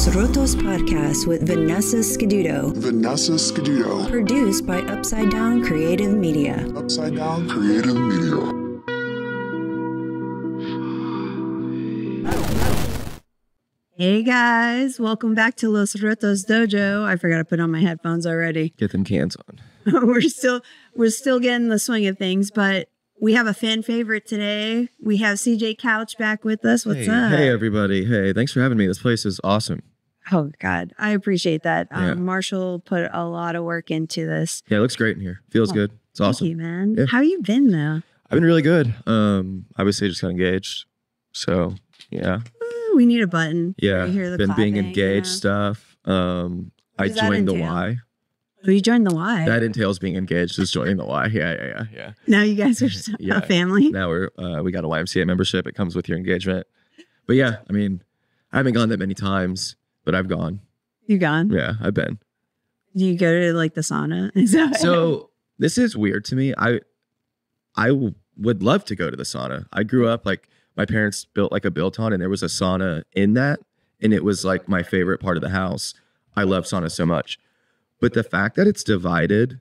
Los Rotos Podcast with Vanessa Scaduto. Vanessa Scaduto. Produced by Upside Down Creative Media. Upside Down Creative Media. Hey guys, welcome back to Los Rotos Dojo. I forgot to put on my headphones already. Get them cans on. we're still getting the swing of things, but we have a fan favorite today. We have CJ Couch back with us. What's up? Hey everybody. Hey, thanks for having me. This place is awesome. Oh God, I appreciate that. Yeah. Marshall put a lot of work into this. Yeah, it looks great in here. Feels good. It's awesome. Thank you, man. Yeah. How you been though? I've been really good. Obviously just got engaged. So yeah. We need a button. Yeah. I hear the been clapping, being engaged stuff. I does that joined the entail? Y. Oh, you joined the Y. That entails being engaged, is joining the Y. Yeah. Now you guys are Yeah. a family. Now we got a YMCA membership. It comes with your engagement. But yeah, I mean, I haven't gone that many times, but I've gone. You gone? Yeah, I've been. Do you go to like the sauna? Is that So this is weird to me. I would love to go to the sauna. I grew up like my parents built like a biltong and there was a sauna in that. And it was like my favorite part of the house. I love sauna so much. But the fact that it's divided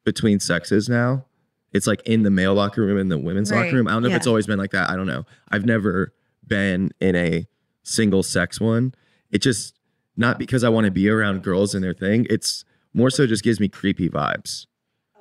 between sexes now, it's like in the male locker room and the women's Right. locker room. I don't know Yeah. if it's always been like that. I don't know. I've never been in a single sex one. It just, not because I want to be around girls and their thing. It's more so just gives me creepy vibes.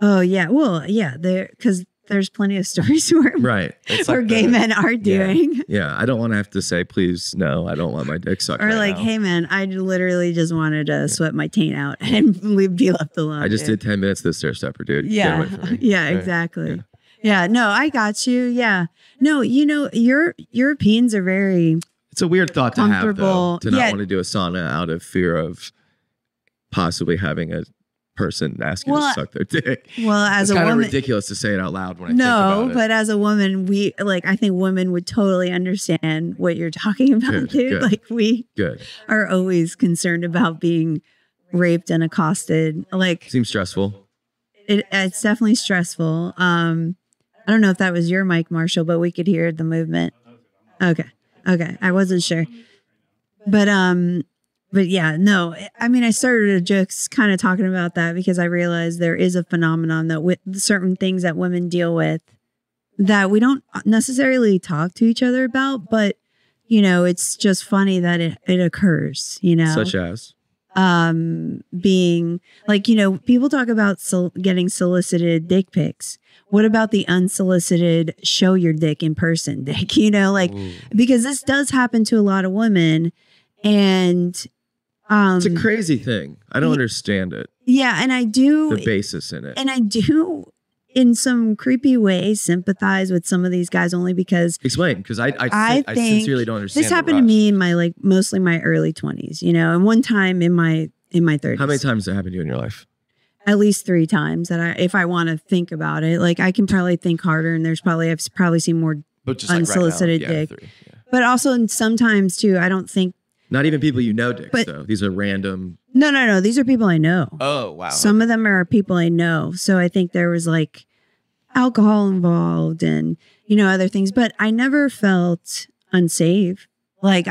Oh yeah, well yeah, because there's plenty of stories where Right. It's where like gay men are doing, Yeah. I don't want to have to say, please, no, I don't want my dick sucked. or right like, now. hey man, I literally just wanted to sweat my taint out and be left alone. I just dude. did 10 minutes of this stair stepper, dude. Get Yeah, away from me. yeah, Okay. exactly. Yeah, no, I got you. Yeah, no, you know, your Europeans are very It's a weird thought to have, though, Comfortable. to not Yeah. want to do a sauna out of fear of possibly having a person ask you Well, to suck their dick. well as It's a kind of woman. ridiculous to say it out loud when I No, think about but as a woman, I think women would totally understand what you're talking about, Good, dude. good. Like we it. Good. are always concerned about being raped and accosted. Like Seems stressful. it's definitely stressful. I don't know if that was your mic, Marshall, but we could hear the movement. Okay. I wasn't sure. But yeah, no, I mean, I started just kind of talking about that because I realized there is a phenomenon that with certain things that women deal with that we don't necessarily talk to each other about, but you know, it's just funny that it occurs, you know, Such as. being like, you know, people talk about getting solicited dick pics. What about the unsolicited show your dick in person dick, you know, like, Ooh. because this does happen to a lot of women and, It's a crazy thing. I don't understand it. yeah. And I do, The basis in it. and I do in some creepy way sympathize with some of these guys only because Explain, because I think sincerely don't understand. this the happened to rush. me in my mostly my early 20s, you know, and one time in my 30s. How many times has it happened to you in your life? At least 3 times that if I want to think about it, like I can probably think harder and I've probably seen more, But just Unsolicited like right now. dick. 3. Yeah. but also sometimes too, I don't think, Not even people you know dicks, But- though. These are random. no, these are people I know. Oh, wow. Some of them are people I know. So I think there was like alcohol involved and, you know, other things, but I never felt unsafe. Like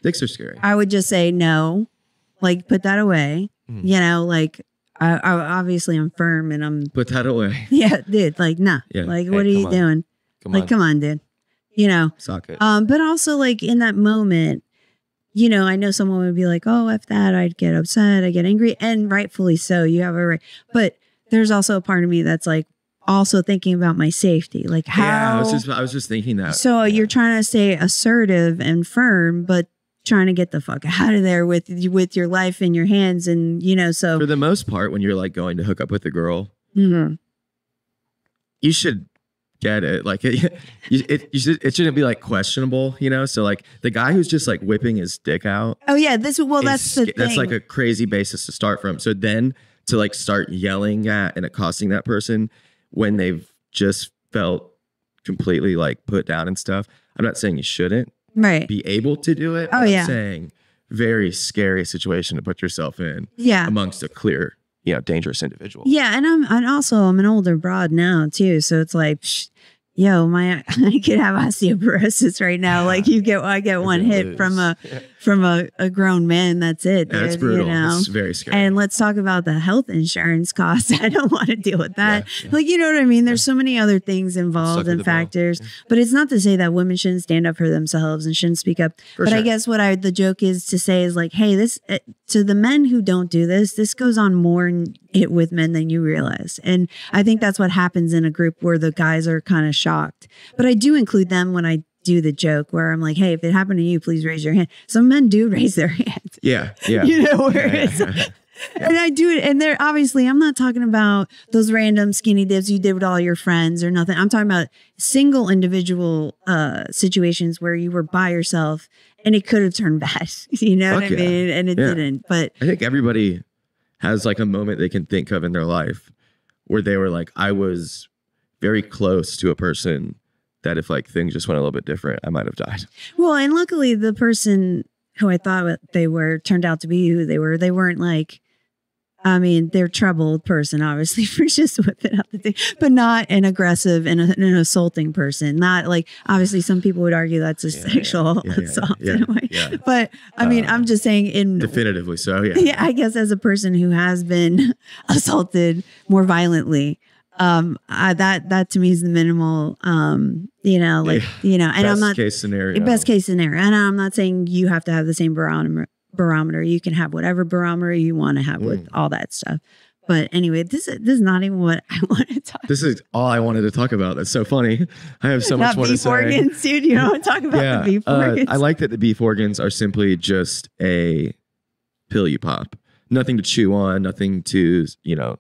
Dicks are scary. I would just say no, like put that away, Mhm. you know, like I obviously I'm firm and I'm, Put that away. yeah, dude, like, nah, Yeah. like, Hey, what are you come on. doing? Come on, dude, you know? Sock it. But also like in that moment, you know, I know someone would be like, oh, F that, I'd get upset, I get angry, and rightfully so, you have a right. But there's also a part of me that's like also thinking about my safety. Like how, Yeah, I was just thinking that. so Yeah. you're trying to stay assertive and firm, but trying to get the fuck out of there with your life in your hands. And, you know, so For the most part, when you're like going to hook up with a girl, Mhm. you should get it. Like it shouldn't be like questionable, you know? So like the guy who's just like whipping his dick out. Oh yeah, that's the thing. That's like a crazy basis to start from. So then to like start yelling at and accosting that person when they've just felt completely like put down and stuff. I'm not saying you shouldn't right. be able to do it. Oh, but yeah. I'm saying very scary situation to put yourself in Yeah. amongst a clear, you know, dangerous individual. Yeah, and I'm an older broad now too, so it's like, yo, I could have osteoporosis right now. Like I get one hit from a grown man. That's it. Yeah, it's brutal. It's very scary. And let's talk about the health insurance costs. I don't want to deal with that. Yeah. Like, you know what I mean? There's so many other things involved and factors, but it's not to say that women shouldn't stand up for themselves and shouldn't speak up. But I guess the joke is to say is like, hey, this to the men who don't do this goes on more with men than you realize. And I think that's what happens in a group where the guys are kind of shocked. But I do include them when I do the joke where I'm like, hey, if it happened to you, please raise your hand. Some men do raise their hand. Yeah. You know, where it's and I do it. And they're obviously, I'm not talking about those random skinny dips you did with all your friends or nothing. I'm talking about single individual situations where you were by yourself and it could have turned bad. You know what I mean? And it didn't. But I think everybody has like a moment they can think of in their life where they were like, I was very close to a person that if like things just went a little bit different, I might have died. Well, and luckily the person who I thought they were turned out to be who they were. They weren't like, I mean, they're a troubled person, obviously, for just whipping up the thing, but not an aggressive and an assaulting person. Not like, obviously, some people would argue that's a sexual assault in a way. Yeah. But I mean, I'm just saying definitively so, Yeah, I guess as a person who has been assaulted more violently, that to me is the minimal, and best case scenario. And I'm not saying you have to have the same barometer. You can have whatever barometer you want to have with all that stuff. But anyway, this is not even what I want to talk about. This is all I wanted to talk about. That's so funny. I have so much more to say. Organs, dude. You don't want to talk about the beef organs. I like that the beef organs are simply just a pill you pop. Nothing to chew on, nothing to,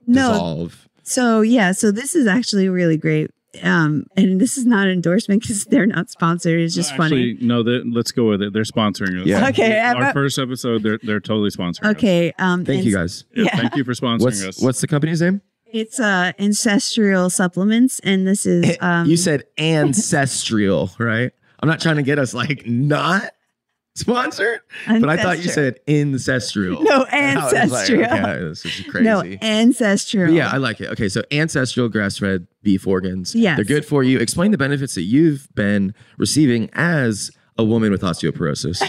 dissolve. So this is actually really great. And this is not an endorsement because they're not sponsored. It's just funny. No, let's go with it. They're sponsoring us. Yeah. Okay. Our first episode, they're totally sponsoring us. Okay. Thank you guys. Yeah. Thank you for sponsoring us. What's the company's name? It's Ancestral Supplements, and this is you said ancestral, right? I'm not trying to get us like not sponsored, but I thought you said ancestral. No, ancestral. Like, okay, this is crazy. No, ancestral. But yeah, I like it. Okay, so ancestral grass-fed beef organs. Yes. They're good for you. Explain the benefits that you've been receiving as a woman with osteoporosis.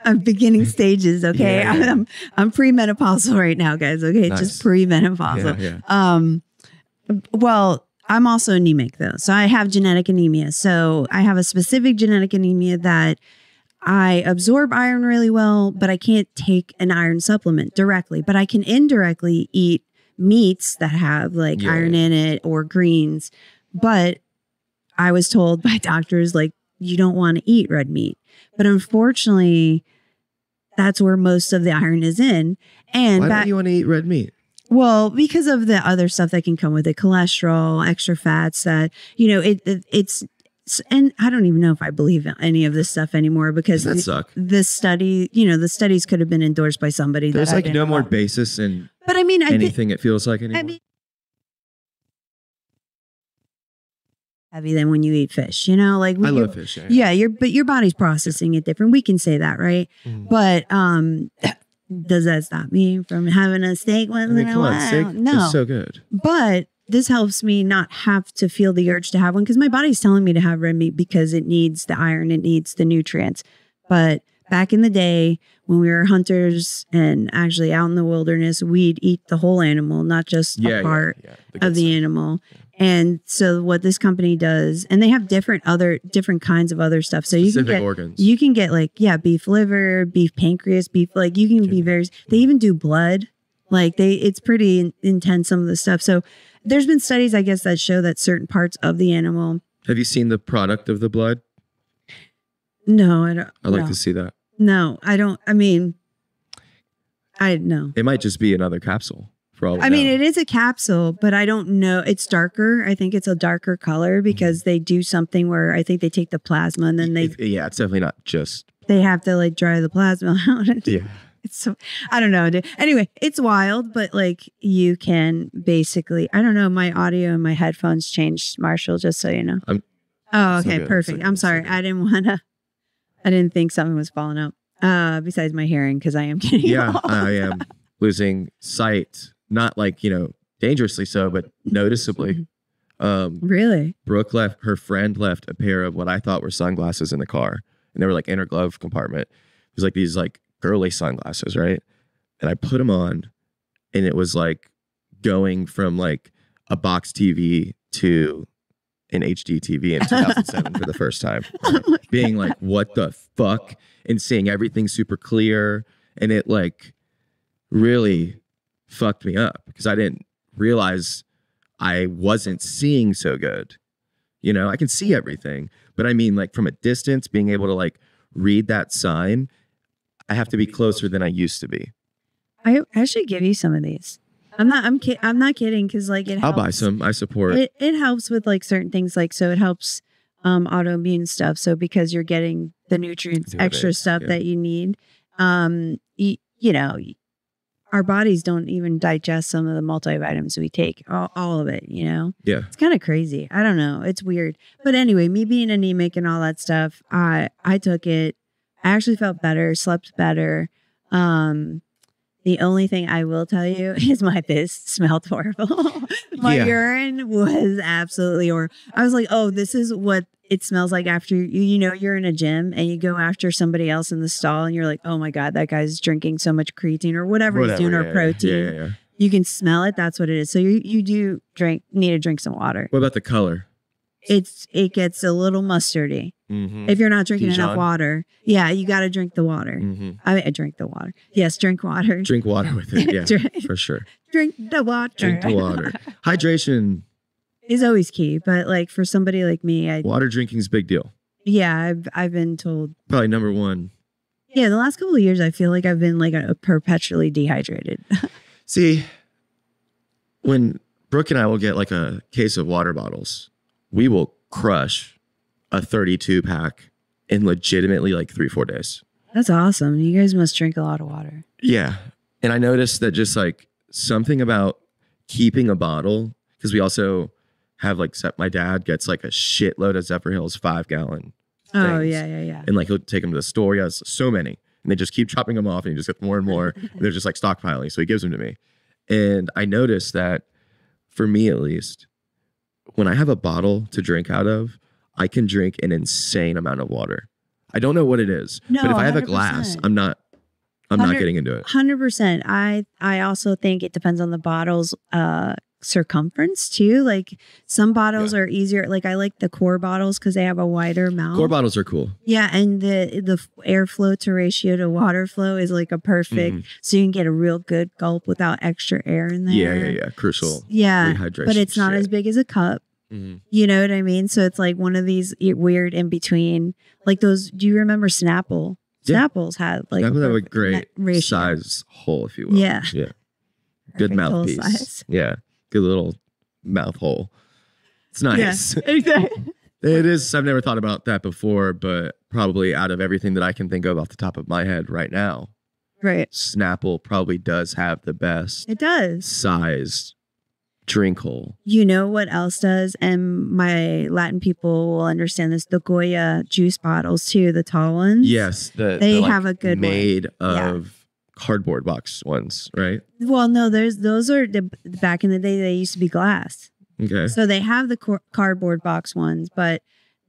I'm beginning stages, okay? Yeah. I'm premenopausal right now, guys, okay? Nice. Just premenopausal. Yeah. Well, I'm also anemic though. So I have genetic anemia. So I have a specific genetic anemia that I absorb iron really well, but I can't take an iron supplement directly, but I can indirectly eat meats that have like iron in it or greens. But I was told by doctors, like, you don't want to eat red meat. But unfortunately, that's where most of the iron is in. And why don't you want to eat red meat? Well, because of the other stuff that can come with it, cholesterol, extra fats that, it's, and I don't even know if I believe in any of this stuff anymore because the studies could have been endorsed by somebody. There's like no more basis in anything it feels like anymore. Heavy than when you eat fish, I love fish. But your body's processing it different. We can say that, right? Mm-hmm. But, does that stop me from having a steak once in a while? Steak is so good. But this helps me not have to feel the urge to have one because my body's telling me to have red meat because it needs the iron, it needs the nutrients. But back in the day when we were hunters and actually out in the wilderness, we'd eat the whole animal, not just a part of the animal. And so what this company does, and they have different kinds of other stuff. So you can get organs. You can get beef liver, beef pancreas, beef, you can be they even do blood. It's pretty intense, some of the stuff. So there's been studies, I guess, that show that certain parts of the animal. Have you seen the product of the blood? No, I don't. I'd like to see that. No, I don't. I mean, no. It might just be another capsule. It is a capsule, but I don't know. It's darker. I think it's a darker color because they do something where I think they take the plasma and then it's definitely not just. They have to dry the plasma out. Yeah. It's so, I don't know. Anyway, it's wild, but you can basically, I don't know. My audio and my headphones changed, Marshall, just so you know. Okay, perfect. I'm sorry. I didn't think something was falling out. Besides my hearing, because I am getting I am losing sight. Not dangerously so, but noticeably. Really? Her friend left a pair of what I thought were sunglasses in the car, and they were like in her glove compartment. It was like these like girly sunglasses, right? And I put them on, and it was like going from like a box TV to an HD TV in 2007 for the first time. Being like, what the fuck? And seeing everything super clear. And it like really fucked me up because I didn't realize I wasn't seeing so good. You know, I can see everything, but I mean like from a distance, being able to like read that sign, I have to be closer than I used to be. I should give you some of these. I'm not kidding because like it helps. I'll buy some. I support. It helps with like certain things, like so it helps autoimmune stuff. So because you're getting the nutrients, extra stuff that you need. You know, our bodies don't even digest some of the multivitamins we take, all of it, you know? Yeah. It's kind of crazy. I don't know. It's weird. But anyway, me being anemic and all that stuff, I took it. I actually felt better, slept better. The only thing I will tell you is my piss smelled horrible. My urine was absolutely horrible. I was like, oh, this is what it smells like after you know you're in a gym and you go after somebody else in the stall and you're like, oh my God, that guy's drinking so much creatine or whatever he's doing, or protein. Yeah. You can smell it. That's what it is. So you do need to drink some water. What about the color? It gets a little mustardy. Mm-hmm. If you're not drinking enough water. Yeah, you got to drink the water. Mm-hmm. I drink the water. Yes, drink water. Drink water with it. Yeah, for sure. Drink the water. Drink the water. Hydration is always key, but like for somebody like me, water drinking is a big deal. Yeah, I've been told. Probably number one. Yeah, the last couple of years, I feel like I've been like perpetually dehydrated. See, when Brooke and I will get like a case of water bottles, we will crush a 32 pack in legitimately like 3-4 days. That's awesome. You guys must drink a lot of water. Yeah. And I noticed that just like something about keeping a bottle, because we also have like, my dad gets like a shitload of Zephyr Hills 5-gallon. Oh, yeah. And like he'll take them to the store. He has so many. And they just keep chopping them off and he just gets more and more. And they're just like stockpiling. So he gives them to me. And I noticed that for me at least, when I have a bottle to drink out of, I can drink an insane amount of water. I don't know what it is, but if I have 100%. A glass, I'm not getting into it. 100%. I also think it depends on the bottle's circumference too. Like some bottles are easier. Like I like the core bottles because they have a wider mouth. Core bottles are cool. Yeah, and the airflow to ratio to water flow is like a perfect. So you can get a real good gulp without extra air in there. Yeah. Crucial. Yeah, rehydration. But it's not as big as a cup. Mm-hmm. You know what I mean? So it's like one of these weird in between, like those. Do you remember Snapple? Yeah. Snapples had like Snapples have a great size hole, if you will. Yeah. Good mouthpiece. Size. Yeah, good little mouth hole. It's nice. Yeah, exactly. It is. I've never thought about that before, but probably out of everything that I can think of off the top of my head right now, right? Snapple probably does have the best. It does size. Drink hole. You know what else does? And my Latin people will understand this. The Goya juice bottles too, the tall ones. Yes. They have a good made one. Of cardboard box ones, right? Well, no, those are back in the day, they used to be glass. Okay. So they have the cardboard box ones, but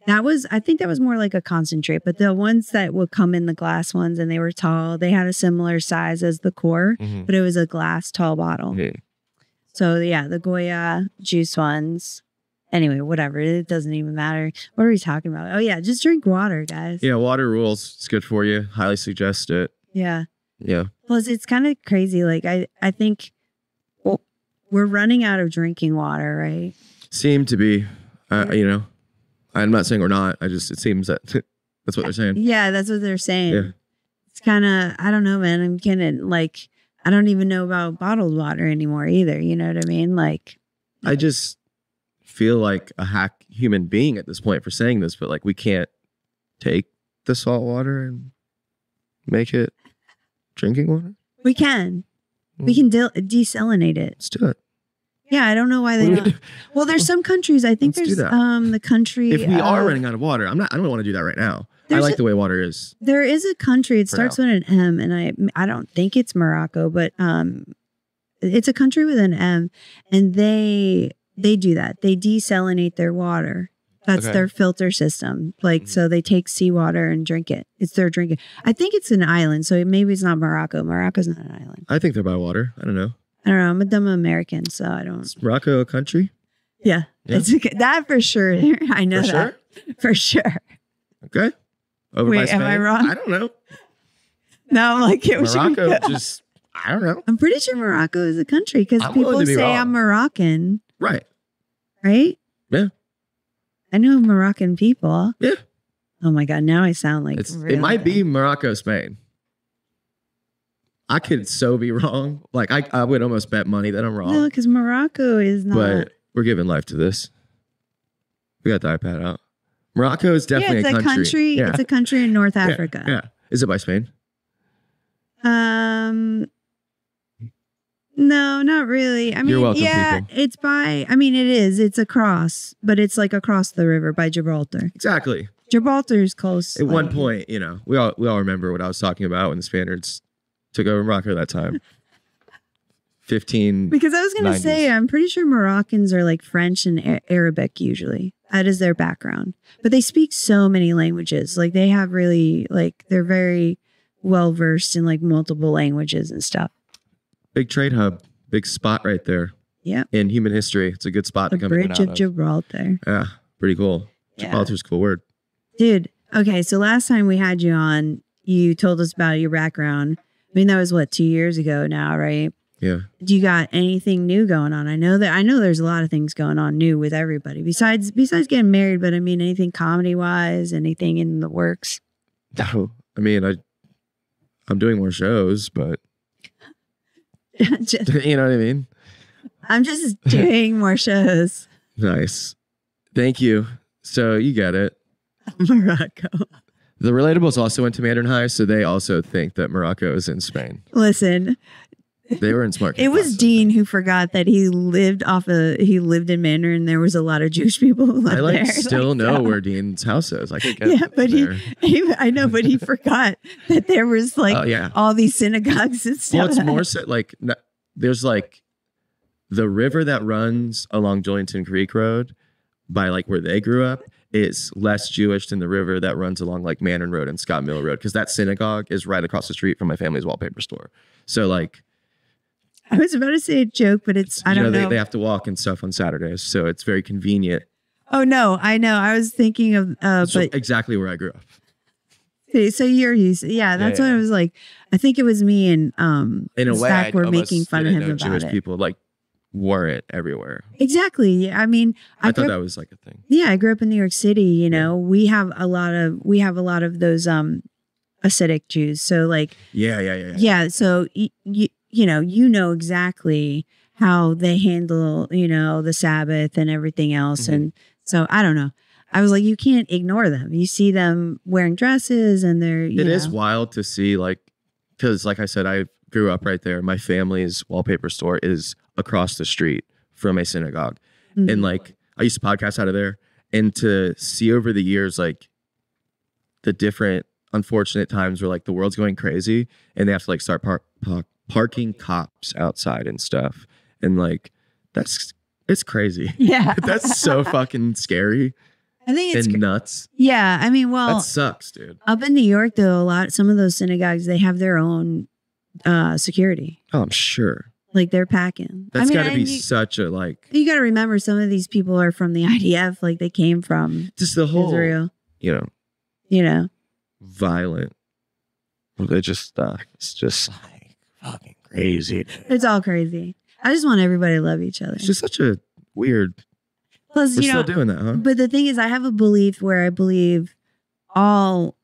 I think that was more like a concentrate, but the ones that would come in the glass ones and they were tall, they had a similar size as the core, but it was a glass tall bottle. Okay. So yeah, the Goya juice ones. Anyway, whatever. It doesn't even matter. What are we talking about? Oh yeah, just drink water, guys. Yeah, water rules. It's good for you. Highly suggest it. Yeah. Yeah. Plus, it's kind of crazy. Like I think we're running out of drinking water, right? Seem to be. You know, I'm not saying we're not. It seems that that's what they're saying. Yeah, that's what they're saying. Yeah. It's kind of, I don't know, man. I'm kind of like, I don't even know about bottled water anymore either. You know what I mean? Like, I just feel like a hack human being at this point for saying this, but like we can't take the salt water and make it drinking water. We can. We can desalinate it. Let's do it. Yeah, I don't know why they don't. Well, there's some countries. I think there's the country. If we are running out of water, I don't want to do that right now. I like the way water is. There is a country. It starts with an M, and I don't think it's Morocco, but it's a country with an M, and they do that. They desalinate their water. That's their filter system. Like, so they take seawater and drink it. It's their drinking. I think it's an island, so maybe it's not Morocco. Morocco's not an island. I think they're by water. I don't know. I'm a dumb American, so I don't. Is Morocco a country? Yeah. It's that for sure. I know that. For sure. Okay. Over by Spain? Am I wrong? I don't know. No, I'm like, Morocco just, I don't know. I'm pretty sure Morocco is a country because people say wrong. I'm Moroccan. Right. Right? Yeah. I know Moroccan people. Yeah. Oh my God. Now I sound like it might be Morocco, Spain. I could so be wrong. Like I would almost bet money that I'm wrong. No, because Morocco is not. But we're giving life to this. We got the iPad out. Morocco is definitely a country. Yeah. It's a country in North Africa. Yeah. Is it by Spain? No, not really. I mean, you're welcome, yeah, people. it's by. I mean, it is. It's across, but it's like across the river by Gibraltar. Exactly. Gibraltar is close. At one point, you know, we all remember what I was talking about when the Spaniards took over Morocco that time. 15. Because I was going to say, I'm pretty sure Moroccans are like French and Arabic usually. That is their background. But they speak so many languages. Like they have really, like, they're very well versed in like multiple languages and stuff. Big trade hub, big spot right there. Yeah. In human history, it's a good spot to come in and out Bridge of Gibraltar. Yeah, pretty cool. Yeah. Gibraltar's a cool word. Dude, okay, so last time we had you on, you told us about your background. I mean, that was what, 2 years ago now, right? Yeah. Do you got anything new going on? I know there's a lot of things going on new with everybody besides getting married, but I mean, anything comedy wise, anything in the works? No, I mean, I'm doing more shows, but you know what I mean? I'm just doing more shows. Nice. Thank you. So you get it. Morocco. The Relatables also went to Mandarin High, so they also think that Morocco is in Spain. Listen. They were in smart. It was Dean who forgot that he lived in Mandarin. There was a lot of Jewish people who lived there. I still know where Dean's house is. I could get but there. I know, but he forgot that there was like all these synagogues and stuff. Well, it's more so like there's like the river that runs along Julington Creek Road by like where they grew up is less Jewish than the river that runs along like Mandarin Road and Scott Mill Road, because that synagogue is right across the street from my family's wallpaper store. So like, I was about to say a joke, but I don't know. They have to walk and stuff on Saturdays, so it's very convenient. Oh no, I know. I was thinking of but exactly where I grew up. So you're used, that's what I was like. I think it was me and in a way, Zach were making fun of him about Jewish it. people like weren't everywhere. Exactly. I mean, I thought that was like a thing. Yeah, I grew up in New York City. You know, we have a lot of those Hasidic Jews. So like, yeah. So you know exactly how they handle, the Sabbath and everything else. Mm-hmm. And so I don't know. I was like, you can't ignore them. You see them wearing dresses and they're, It is wild to see, like, because like I said, I grew up right there. My family's wallpaper store is across the street from a synagogue. Mm-hmm. And like, I used to podcast out of there, and to see over the years, like the different unfortunate times where like the world's going crazy and they have to like start parking cops outside and stuff. And like, it's crazy. Yeah. That's so fucking scary. I think it's nuts. Yeah. I mean, well, that sucks, dude. Up in New York though, some of those synagogues, they have their own security. Oh, I'm sure. Like they're packing. That's got to be such a like. You got to remember, some of these people are from the IDF. Like they came from just the whole Israel. You know, violent religious stuff. It's just like fucking crazy. It's all crazy. I just want everybody to love each other. It's just such a weird. Plus, we're still doing that, huh? But the thing is, I have a belief where I believe all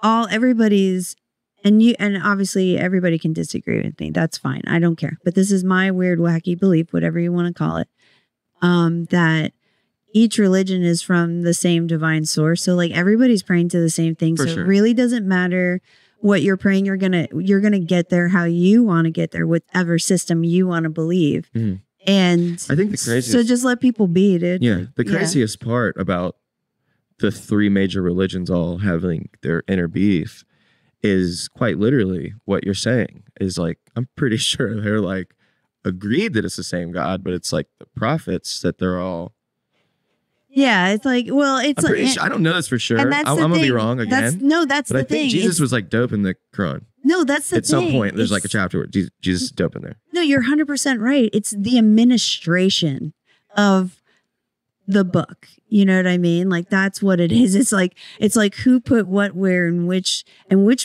everybody's. And obviously everybody can disagree with me. That's fine. I don't care. But this is my weird, wacky belief, whatever you want to call it, that each religion is from the same divine source. So like everybody's praying to the same thing. So it really doesn't matter what you're praying. You're gonna get there how you want to get there, whatever system you want to believe. Mm-hmm. And I think the craziest. So just let people be, dude. Yeah. The craziest part about the three major religions all having their inner beef is quite literally what you're saying is like, I'm pretty sure they're like, agreed that it's the same God, but it's like the prophets that they're all. Yeah, it's like, well, it's I'm pretty sure, I don't know this for sure. I'm gonna be wrong again. That's but the I thing. think Jesus was like dope in the Quran. No, that's the thing. At some point, there's like a chapter where Jesus is dope in there. No, you're 100% right. It's the administration of the book. You know what I mean? Like that's what it is. It's like who put what where and which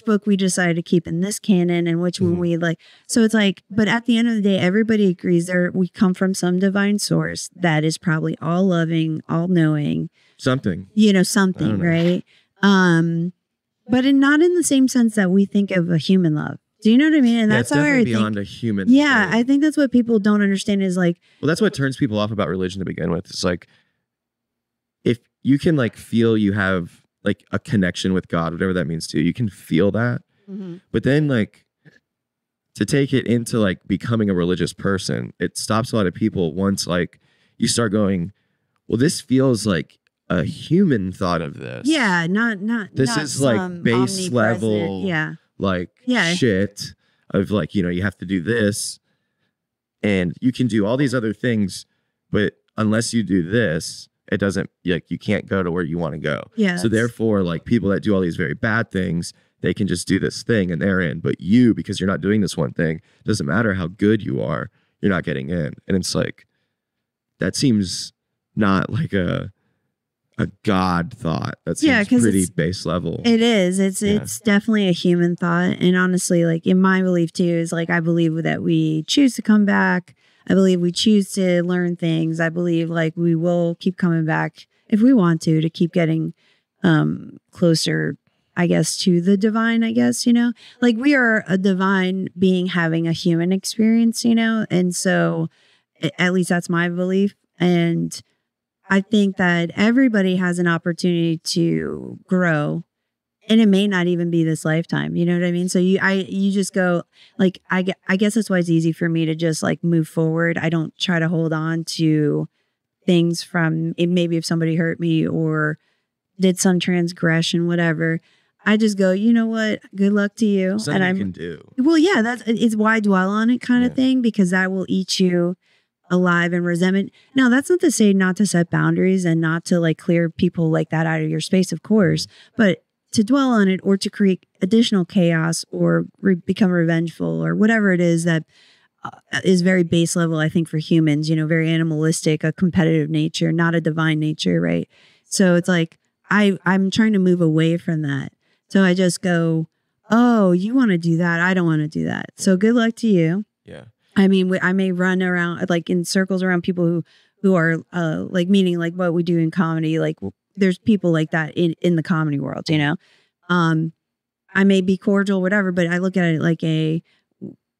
book we decided to keep in this canon and which one we like. So it's like, but at the end of the day, everybody agrees we come from some divine source that is probably all loving, all knowing. Something. Something, right? But not in the same sense that we think of a human love. Do you know what I mean? And that's how I think beyond a human. Yeah, thing. I think that's what people don't understand is like. Well, that's what turns people off about religion to begin with. It's like, if you can like feel you have like a connection with God, whatever that means to you, you can feel that. Mm-hmm. But then like to take it into like becoming a religious person, it stops a lot of people once like you start going, well, this feels like a human thought of this. Yeah, not this not is like base level shit of like, you have to do this and you can do all these other things, but unless you do this, it doesn't, like, you can't go to where you want to go. Yeah. So therefore, like, people that do all these very bad things, they can just do this thing and they're in. But you, because you're not doing this one thing, doesn't matter how good you are, you're not getting in. And it's like, that seems not like a God thought. That seems pretty base level. It is. It's definitely a human thought. And honestly, like in my belief too, is like I believe that we choose to come back. I believe we choose to learn things. I believe like we will keep coming back if we want to keep getting closer, I guess, to the divine, I guess, like we are a divine being having a human experience, and so at least that's my belief. And I think that everybody has an opportunity to grow, and it may not even be this lifetime. You know what I mean? So you just go like, I guess that's why it's easy for me to just like move forward. I don't try to hold on to things from it. Maybe if somebody hurt me or did some transgression, whatever, I just go, you know what? Good luck to you. Something and I can do. Well, yeah, it's why I dwell on it kind of thing, because that will eat you alive and resentment. Now, that's not to say not to set boundaries and not to like clear people like that out of your space, of course, but to dwell on it or to create additional chaos or become revengeful or whatever it is that is very base level, I think, for humans, very animalistic, a competitive nature, not a divine nature, right? So it's like, I'm trying to move away from that. So I just go, oh, you want to do that? I don't want to do that. So good luck to you. Yeah. I mean, I may run around like in circles around people who are like, meaning like what we do in comedy, like there's people like that in the comedy world, I may be cordial, whatever, but I look at it like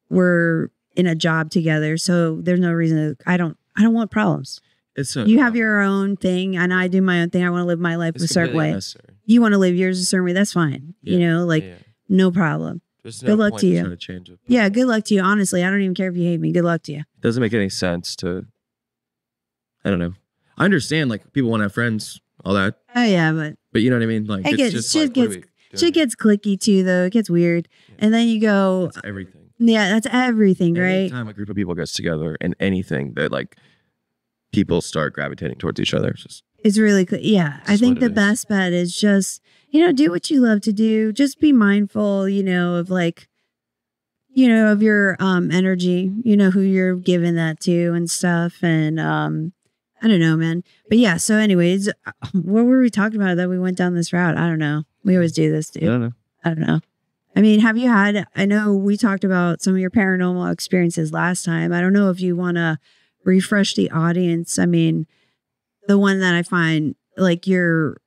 we're in a job together. So there's no reason I don't want problems. You have your own thing and I do my own thing. I want to live my life a certain way. You want to live yours a certain way. That's fine. No problem. Good luck to you. Yeah, good luck to you. Honestly, I don't even care if you hate me. Good luck to you. It doesn't make any sense to, I don't know. I understand like people want to have friends, all that. Oh yeah, but you know what I mean? Like shit gets clicky too though. It gets weird. Yeah. And then you go, that's everything. Yeah, that's everything, right? Anytime a group of people gets together and anything that like people start gravitating towards each other. It's really cool. Yeah. I think the best bet is just, do what you love to do. Just be mindful, of like, of your energy, who you're giving that to and stuff. And I don't know, man. But yeah, so anyways, what were we talking about that we went down this route? I don't know. We always do this, dude. I don't know. I mean, I know we talked about some of your paranormal experiences last time. I don't know if you want to refresh the audience. I mean, the one that I find like your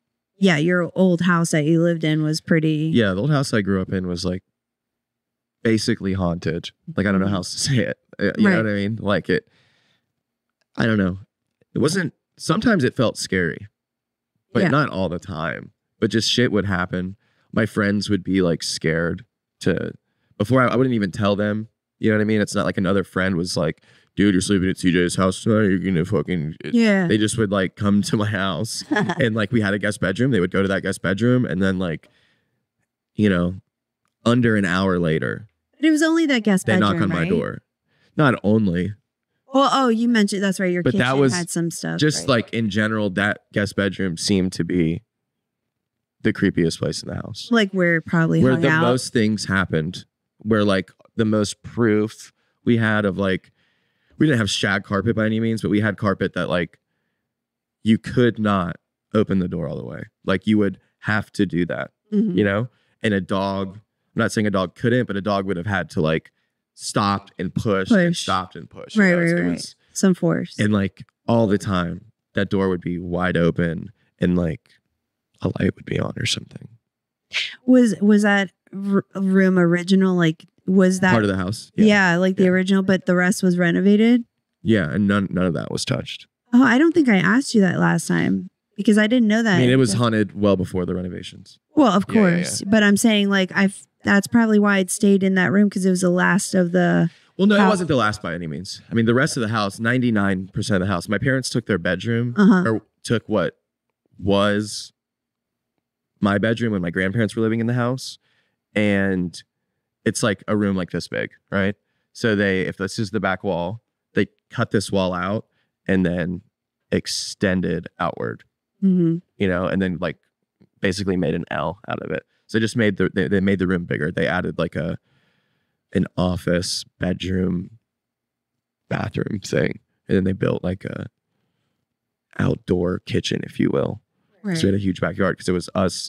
old house that you lived in was pretty. Yeah, the old house I grew up in was like basically haunted. Like, I don't know how else to say it. You know what I mean? Like I don't know. It wasn't, sometimes it felt scary, but not all the time. But just shit would happen. My friends would be like scared before I wouldn't even tell them. You know what I mean? It's not like another friend was like, dude, you're sleeping at CJ's house tonight. You're gonna fucking. Yeah. They just would like come to my house and like we had a guest bedroom. They would go to that guest bedroom and then like, under an hour later. But it was only that guest bedroom. They knock on my door. Not only. Well, oh, you mentioned that's right. Your But kitchen that was had some stuff. just right? like in general, that guest bedroom seemed to be the creepiest place in the house. Like where probably where hung the out. most things happened, where like the most proof we had of like, we didn't have shag carpet by any means, but we had carpet that like you could not open the door all the way. Like you would have to do that, you know? And a dog, I'm not saying a dog couldn't, but a dog would have had to like stop and push. And stopped and push. Right, you know? right, right. Some force. And like all the time, that door would be wide open and like a light would be on or something. Was that room original? Like, was that part of the house? Yeah, like the original, but the rest was renovated? Yeah, and none of that was touched. Oh, I don't think I asked you that last time because I didn't know that. I mean, it was haunted well before the renovations. Well, of course. But I'm saying like that's probably why it stayed in that room because it was the last of the Well, no, house. It wasn't the last by any means. I mean, the rest of the house, 99% of the house, my parents took their bedroom or took what was my bedroom when my grandparents were living in the house. And it's like a room like this big, right? So if this is the back wall, they cut this wall out and then extended outward, you know, and then like basically made an L out of it. So just made they made the room bigger. They added like an office, bedroom, bathroom thing. And then they built like a outdoor kitchen, if you will. Right. So we had a huge backyard because it was us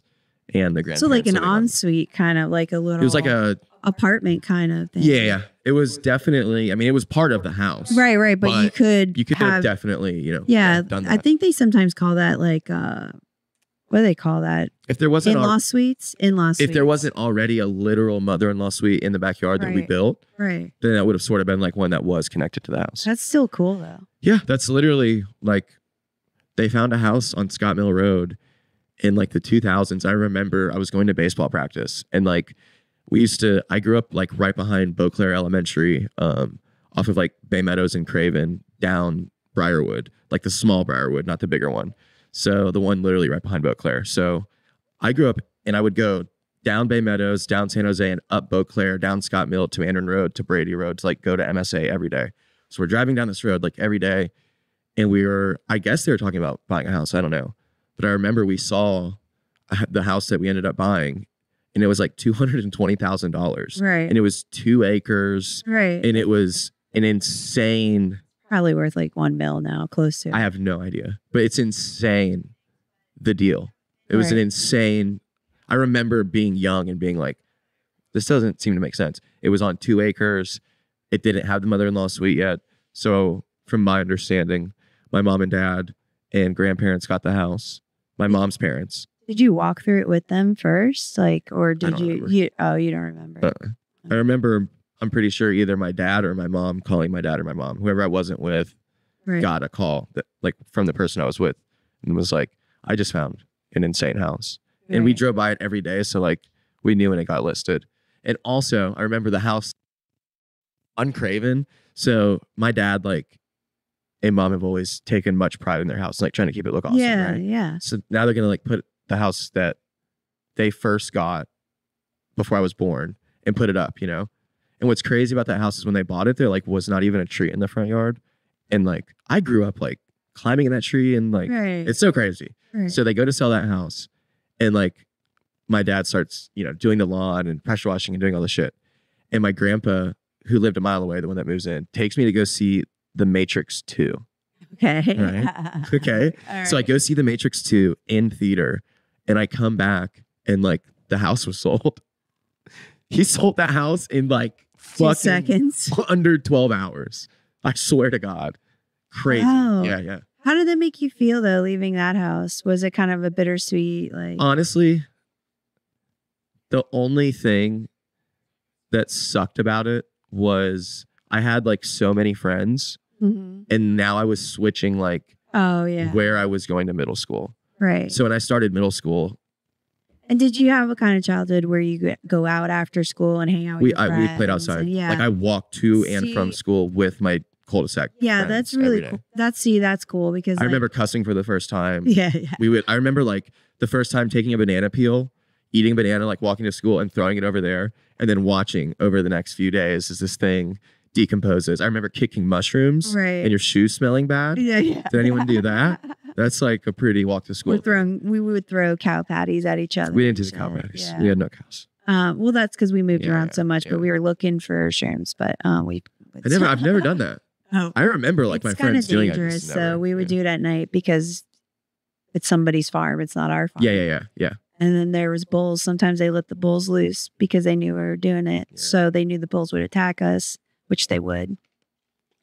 and the grandparents. So like an ensuite kind of like a little. It was like a apartment kind of thing. Yeah. It was definitely, I mean, it was part of the house. Right. But you could have definitely, you know, done that. I think they sometimes call that like, what do they call that? If there wasn't in-law suites. If there wasn't already a literal mother-in-law suite in the backyard that we built, then that would have sort of been like one that was connected to the house. That's still cool though. Yeah. That's literally like, they found a house on Scott Mill Road in like the 2000s. I remember I was going to baseball practice and like I grew up like right behind Beauclair Elementary, off of like Bay Meadows and Craven down Briarwood, like the small Briarwood, not the bigger one. So the one literally right behind Beauclair. So I grew up and I would go down Bay Meadows, down San Jose and up Beauclair, down Scott Mill to Andron Road to Brady Road to like go to MSA every day. So we're driving down this road like every day. And I guess they were talking about buying a house. I don't know. But I remember we saw the house that we ended up buying and it was like $220,000. Right. And it was 2 acres. Right. And it was an insane. Probably worth like $1 million now, close to. I have no idea. But it's insane, the deal. It was an insane. I remember being young and being like, this doesn't seem to make sense. It was on 2 acres. It didn't have the mother-in-law suite yet. So from my understanding, my mom and dad and grandparents got the house. My mom's parents. Did you walk through it with them first? Like, or did you you don't remember? I remember, I'm pretty sure either my dad or my mom calling my dad or my mom, whoever I wasn't with, got a call that like from the person I was with and was like, I just found an insane house. And we drove by it every day. So like we knew when it got listed. And also I remember the house on Craven. So my dad and mom have always taken much pride in their house, like trying to keep it look awesome. Yeah, right? yeah. So now they're gonna like put the house that they first got before I was born and put it up, you know. And what's crazy about that house is when they bought it, there like was not even a tree in the front yard, and like I grew up like climbing in that tree and like it's so crazy. Right. So they go to sell that house, and like my dad starts, you know, doing the lawn and pressure washing and doing all the shit, and my grandpa, who lived a mile away, the one that moves in, takes me to go see The Matrix 2. Okay. Right? Okay. Right. So I go see The Matrix 2 in theater and I come back and like the house was sold. He sold that house in like 2 seconds. Under 12 hours. I swear to God. Crazy. Wow. Yeah. How did that make you feel though, leaving that house? Was it kind of a bittersweet like Honestly, the only thing that sucked about it was I had like so many friends and now I was switching like where I was going to middle school. Right. So when I started middle school. And did you have a kind of childhood where you go out after school and hang out with your friends? We played outside. Like I walked to and from school with my cul-de-sac. Yeah, that's really cool. That's cool because I remember cussing for the first time. Yeah. I remember like the first time taking a banana peel, eating a banana, like walking to school and throwing it over there, and then watching over the next few days as this thing decomposes. I remember kicking mushrooms and your shoes smelling bad. Yeah. Did anyone do that? That's like a pretty walk to school. We would throw cow patties at each other. We didn't do the cow patties. Yeah. We had no cows. Well, that's because we moved around so much, but we were looking for shrooms. But I've never done that. Oh, I remember like my friends doing it. It's kind of dangerous, so we would do it at night because it's somebody's farm. It's not our farm. Yeah. And then there was bulls. Sometimes they let the bulls loose because they knew we were doing it. Yeah. So they knew the bulls would attack us, which they would.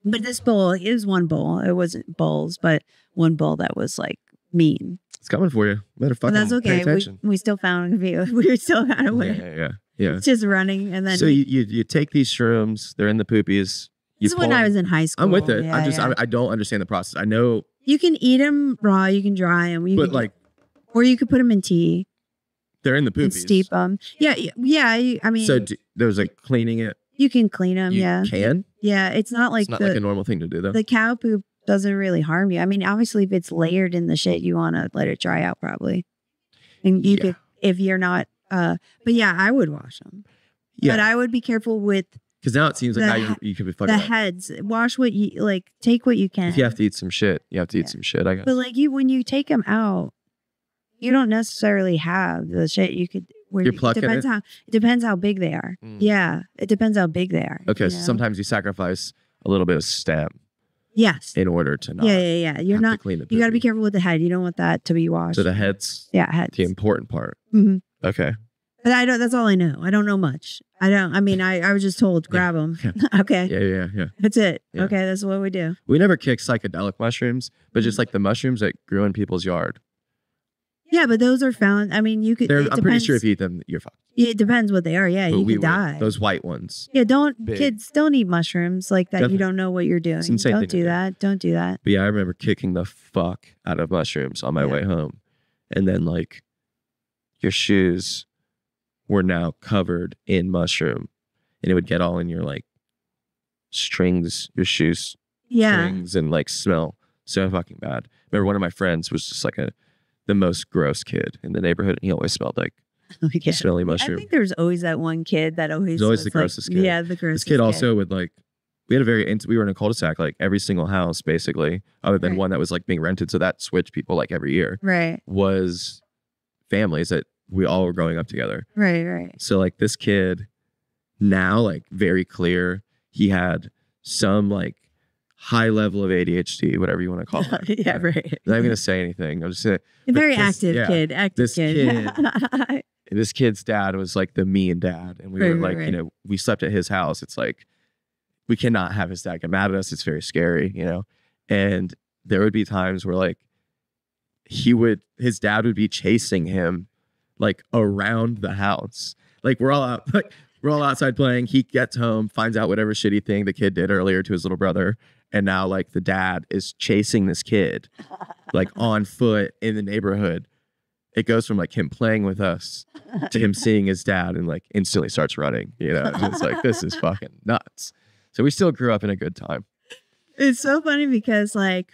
But this bull, it was one bull. It wasn't bulls, but one bull that was like mean. It's coming for you. Better fucking that's okay. Pay attention. We still found a view. We still got away. Yeah. It's just running. And then so you take these shrooms. They're in the poopies. This is when I was in high school. I'm with it. I don't understand the process. I know. You can eat them raw. You can dry them. Or you could put them in tea. They're in the poopies. And steep them. Yeah. I mean. So there's like cleaning it. You can clean them. You yeah. Can? Yeah. It's not like like a normal thing to do though. The cow poop doesn't really harm you. I mean, obviously if it's layered in the shit, you want to let it dry out probably. And you could, if you're not, but yeah, I would wash them. Yeah. But I would be careful with. Because now it seems like now you could be fucking the heads. Wash what you like. Take what you can. If you have to eat some shit, you have to eat some shit. I guess. But like when you take them out, you don't necessarily have the shit you could. You're plucking it. It depends how big they are. Yeah, it depends how big they are. Okay, so sometimes you sacrifice a little bit of stem. Yes. In order to not. Yeah. You're not. You got to be careful with the head. You don't want that to be washed. So the head's. Yeah, heads. The important part. Mm-hmm. Okay. But I don't. That's all I know. I don't know much. I mean, I was just told grab them. Yeah. Okay. Yeah. That's it. Yeah. Okay, that's what we do. We never kicked psychedelic mushrooms, but just like the mushrooms that grew in people's yard. Yeah, but those are found. I mean, you could. I'm pretty sure if you eat them, you're fine. Yeah, it depends what they are. Yeah, but you could die. Those white ones. Yeah, kids don't eat mushrooms like that. Definitely. You don't know what you're doing. Don't do that. Don't do that. But yeah, I remember kicking the fuck out of mushrooms on my way home, and then like your shoes were now covered in mushroom, and it would get all in your like strings, your shoes, strings, and like smell so fucking bad. Remember, one of my friends was just like the most gross kid in the neighborhood, and he always smelled like smelly mushroom. I think there's always that one kid that always. He's always the grossest kid. Yeah, the grossest. This kid also would like. We had we were in a cul-de-sac, like every single house basically, other than one that was like being rented. So that switched people like every year. Right. Was families that we all were growing up together. Right. So like this kid, now like very clear, he had some like high level of ADHD, whatever you want to call it. Yeah, right. I'm not even gonna say anything. I'm just saying. A very active kid. This kid's dad was like the mean dad, and we were like, you know, we slept at his house. It's like we cannot have his dad get mad at us. It's very scary, you know. And there would be times where like his dad would be chasing him like around the house. Like we're all outside playing. He gets home, finds out whatever shitty thing the kid did earlier to his little brother. And now like the dad is chasing this kid like on foot in the neighborhood. It goes from like him playing with us to him seeing his dad and like instantly starts running, you know. It's like, this is fucking nuts. So we still grew up in a good time. It's so funny because like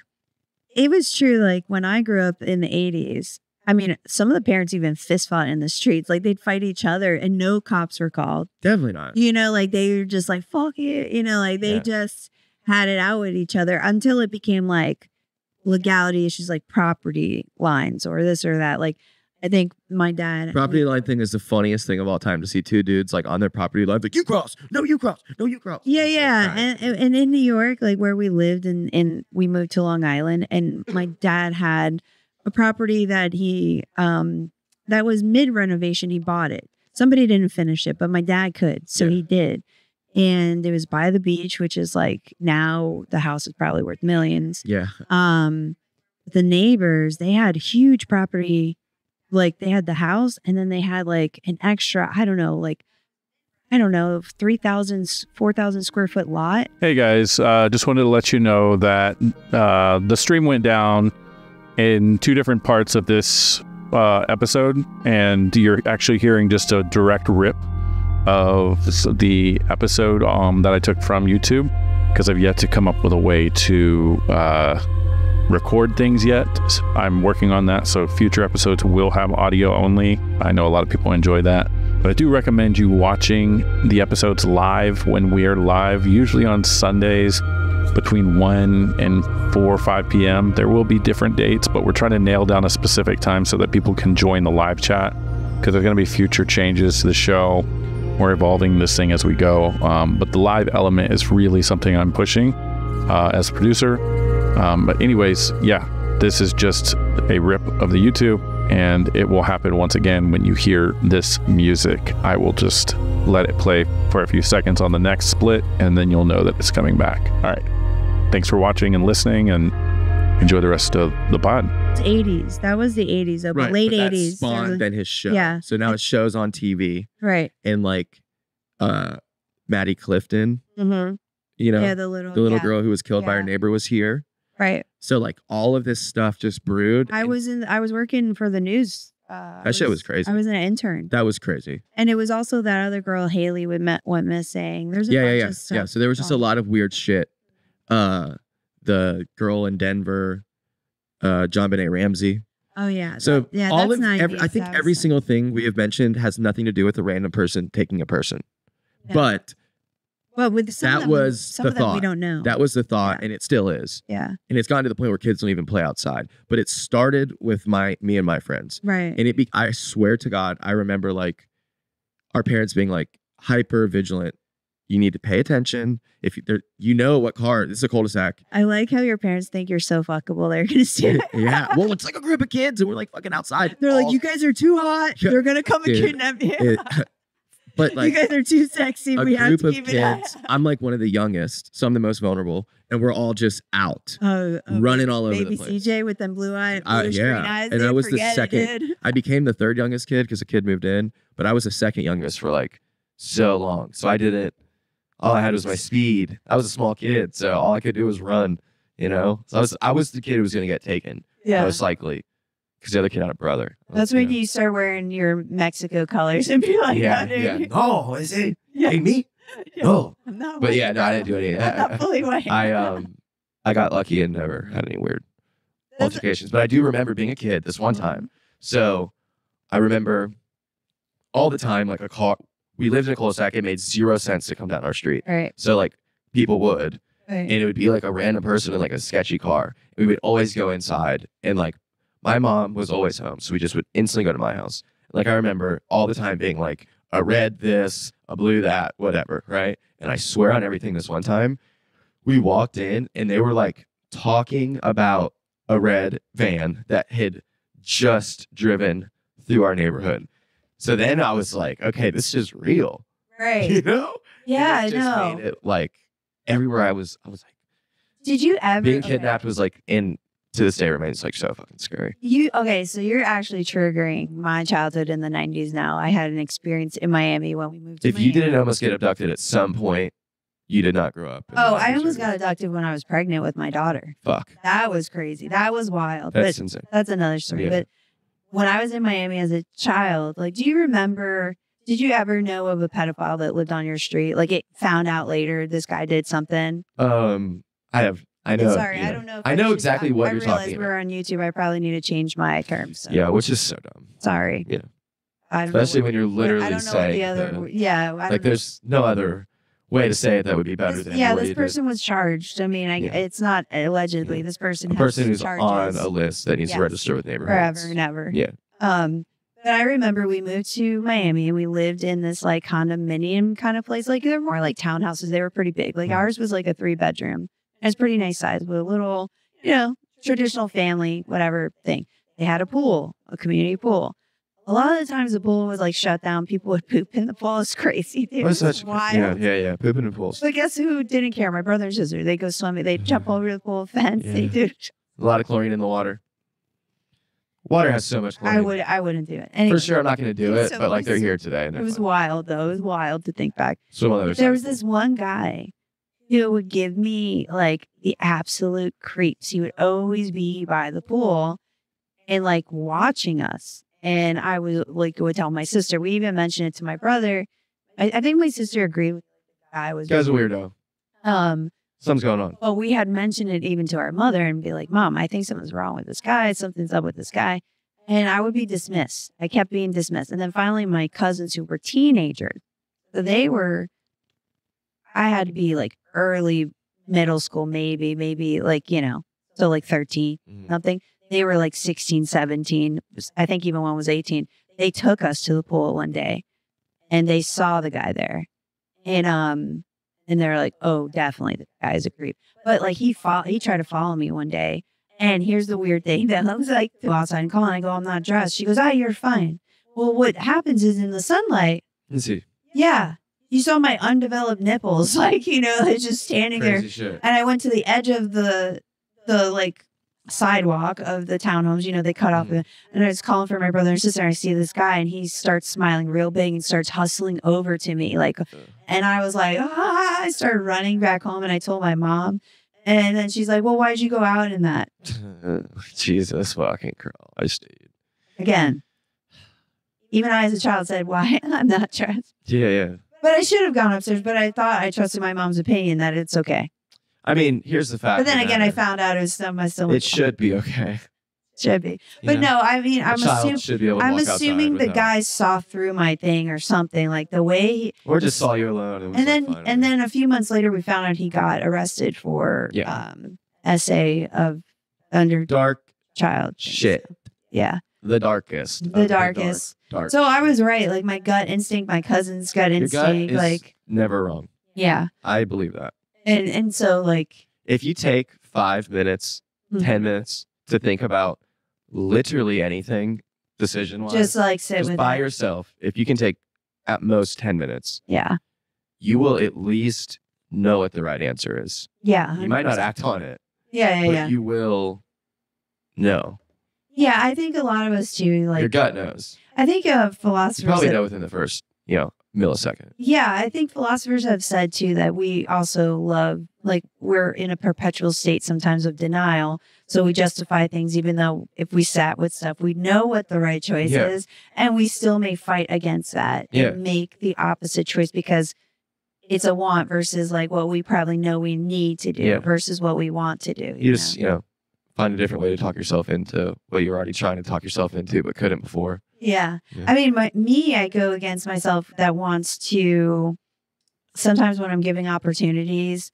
it was true. Like when I grew up in the 80s, I mean, some of the parents even fist fought in the streets. Like they'd fight each other and no cops were called. Definitely not. You know, like they were just like, fuck it. You know, like they just had it out with each other until it became like legality issues, like property lines or this or that. Like I think my dad. Property line thing is the funniest thing of all time, to see two dudes like on their property line, like, you cross, no, you cross, no, you cross. Yeah. And in New York, like where we lived and we moved to Long Island, and my dad had a property that he that was mid renovation. He bought it. Somebody didn't finish it, but my dad could, so he did. And it was by the beach, which is like now the house is probably worth millions. Yeah. The neighbors, they had huge property. Like they had the house, and then they had like an extra, I don't know, 3,000, 4,000 square foot lot. Hey guys, just wanted to let you know that the stream went down in two different parts of this episode, and you're actually hearing just a direct rip of the episode that I took from YouTube, because I've yet to come up with a way to record things yet. I'm working on that, so future episodes will have audio only. I know a lot of people enjoy that, But I do recommend you watching the episodes live when we are live, usually on Sundays between 1 and 4 or 5 p.m. There will be different dates, but we're trying to nail down a specific time so that people can join the live chat, because there's going to be future changes to the show. We're evolving this thing as we go. But the live element is really something I'm pushing as a producer. But anyways, yeah, this is just a rip of the YouTube, and it will happen once again when you hear this music. I will just let it play for a few seconds on the next split, and then you'll know that it's coming back. All right. Thanks for watching and listening, and enjoy the rest of the pod. It's 80s. That was the 80s, though, but late but 80s. That spawned then his show. Yeah. So now his show's on TV. Right. And like Maddie Clifton, Mm-hmm. you know, Yeah, the little girl who was killed by her neighbor was here. Right. So like all of this stuff just brewed. I was working for the news. That shit was crazy. I was an intern. That was crazy. And it was also that other girl, Haley, went missing. There's a bunch of stuff. Yeah. So there was just a lot of weird shit. The girl in Denver, John Benet Ramsey. Oh yeah. So all of 90s. I think every single thing we have mentioned has nothing to do with a random person taking a person. Yeah. But with some that of them, was some the of them thought. we don't know. That was the thought, and it still is. Yeah. And it's gotten to the point where kids don't even play outside. But it started with me and my friends. Right. And I swear to God, I remember like our parents being like hyper vigilant. You need to pay attention. If you know what car, this is a cul-de-sac. I like how your parents think you're so fuckable. They're gonna see it. Yeah. Well, it's like a group of kids, and we're like fucking outside. They're like, you guys are too hot. They're gonna come and kidnap you. But like, you guys are too sexy. A We have group to of keep kids. I'm like one of the youngest, so I'm the most vulnerable, and we're all just out, running all over baby the place. CJ with them blue eyes, green eyes. And I was the Forget second. it, dude. I became the third youngest kid because a kid moved in, but I was the second youngest for like so long. So I didn't. All I had was my speed. I was a small kid, so all I could do was run. You know, so I was the kid who was going to get taken. Yeah. Most likely, because the other kid had a brother. That's when you start wearing your Mexico colors and be like, yeah, oh, dude. yeah. No, is it? Yeah. Hey, me? Yeah. No. No, But yeah, no, I didn't do any of that. I'm not fully white. I got lucky and never had any weird altercations. But I do remember being a kid this one time. So I remember all the time, like a car. We lived in a cul-de-sac. It made 0 sense to come down our street. Right. So like people would, Right. and it would be like a random person in like a sketchy car. We would always go inside, and like my mom was always home, so we just would instantly go to my house. Like I remember all the time being like a red this, a blue that, whatever, right? And I swear on everything, this one time we walked in and they were like talking about a red van that had just driven through our neighborhood. So then I was like, okay, this is real. Right. You know? Yeah, I And it just know. made it like everywhere I was like, Did you ever being kidnapped was like to this day remains like so fucking scary. So you're actually triggering my childhood in the 90s now. I had an experience in Miami when we moved to If Miami. you didn't almost get abducted at some point, you did not grow up. in the Oh, I 90s almost or- got abducted when I was pregnant with my daughter. Fuck. That was crazy. That was wild. That's but insane. that's another story. Yeah. But when I was in Miami as a child, like, did you ever know of a pedophile that lived on your street? Like, it found out later this guy did something. I know. Sorry, you know. I don't know. If I know should exactly talk- what you're talking I realize about. we're on YouTube. I probably need to change my terms. So. Yeah, which is so dumb. Sorry. Yeah. I don't know Especially what- when you're I literally don't know what saying the other. the- Yeah. I like don't know. there's no other way to say it that would be better than Yeah, what this you person was charged. I mean, Yeah. it's not allegedly. Yeah. This person did. A has person who's charges on a list that needs Yes. to register with neighborhoods. forever and ever. Yeah. But I remember we moved to Miami and we lived in this like condominium kind of place. Like they're more like townhouses. They were pretty big. Like ours was like a 3-bedroom. It was pretty nice size with a little, traditional family, whatever thing. They had a pool, a community pool. A lot of the times the pool was like shut down. People would poop in the pool. It's crazy. Dude. It was wild. Yeah. Pooping in pools. But guess who didn't care? My brother and sister. They go swimming. They jump over the pool fence. Yeah. They do. A lot of chlorine in the water. Water has so much chlorine. I wouldn't do it. Anyway, For sure, I'm not going to do it, So but like they're it was- here today. And it they're was fine. wild though. It was wild to think back. Swim on the other There side. was this one guy who would give me like the absolute creeps. He would always be by the pool and like watching us. And I was like, would tell my sister. We even mentioned it to my brother. I think my sister agreed with the guy was. This guy's a weirdo. Something's going on. Well, we had mentioned it even to our mother and be like, Mom, I think something's wrong with this guy. Something's up with this guy. And I would be dismissed. I kept being dismissed. And then finally, my cousins who were teenagers, so I had to be like early middle school, maybe like, you know, so like 13, something. They were like 16, 17. I think even one was 18. They took us to the pool one day and they saw the guy there. And they're like, oh, definitely the guy's a creep. But like he tried to follow me one day. And here's the weird thing that I was like, go outside and call. And I go, I'm not dressed. She goes, you're fine. Well, what happens is in the sunlight. Is he? Yeah. You saw my undeveloped nipples, like, you know, it's just standing Crazy there. Shit. And I went to the edge of the like sidewalk of the townhomes, you know, they cut off and I was calling for my brother and sister. And I see this guy and he starts smiling real big and starts hustling over to me. Like, and I was like, I started running back home and I told my mom. And then she's like, well, why'd you go out in that? Jesus fucking Christ, dude. Again, even I as a child said, why? I'm not dressed. Yeah. But I should have gone upstairs, but I thought I trusted my mom's opinion that it's okay. I mean, here's the fact. But then again, I found out it was still it should be okay. Should be. But no, I mean, I'm assuming the guy saw through my thing or something, like the way or just saw you alone. And then a few months later we found out he got arrested for essay of under dark child shit. Yeah. The darkest. Dark. So I was right. Like my gut instinct, my cousin's gut instinct, Your gut is like never wrong. Yeah. I believe that. And so like if you take 5 minutes, 10 minutes to think about literally anything decision-wise, just like sit just with by it. yourself, if you can take at most 10 minutes, you will at least know what the right answer is. Yeah. 100%. You might not act on it. But you will know. Yeah, I think a lot of us too, like your gut knows. I think philosophers you probably know within the first, millisecond. Yeah, I think philosophers have said too that we also love, like we're in a perpetual state sometimes of denial. So we justify things even though if we sat with stuff, we know what the right choice is and we still may fight against that and make the opposite choice because it's a want versus like what we probably know we need to do versus what we want to do. You just, find a different way to talk yourself into what you're already trying to talk yourself into but couldn't before. Yeah. I mean, I go against myself that wants to, sometimes when I'm giving opportunities,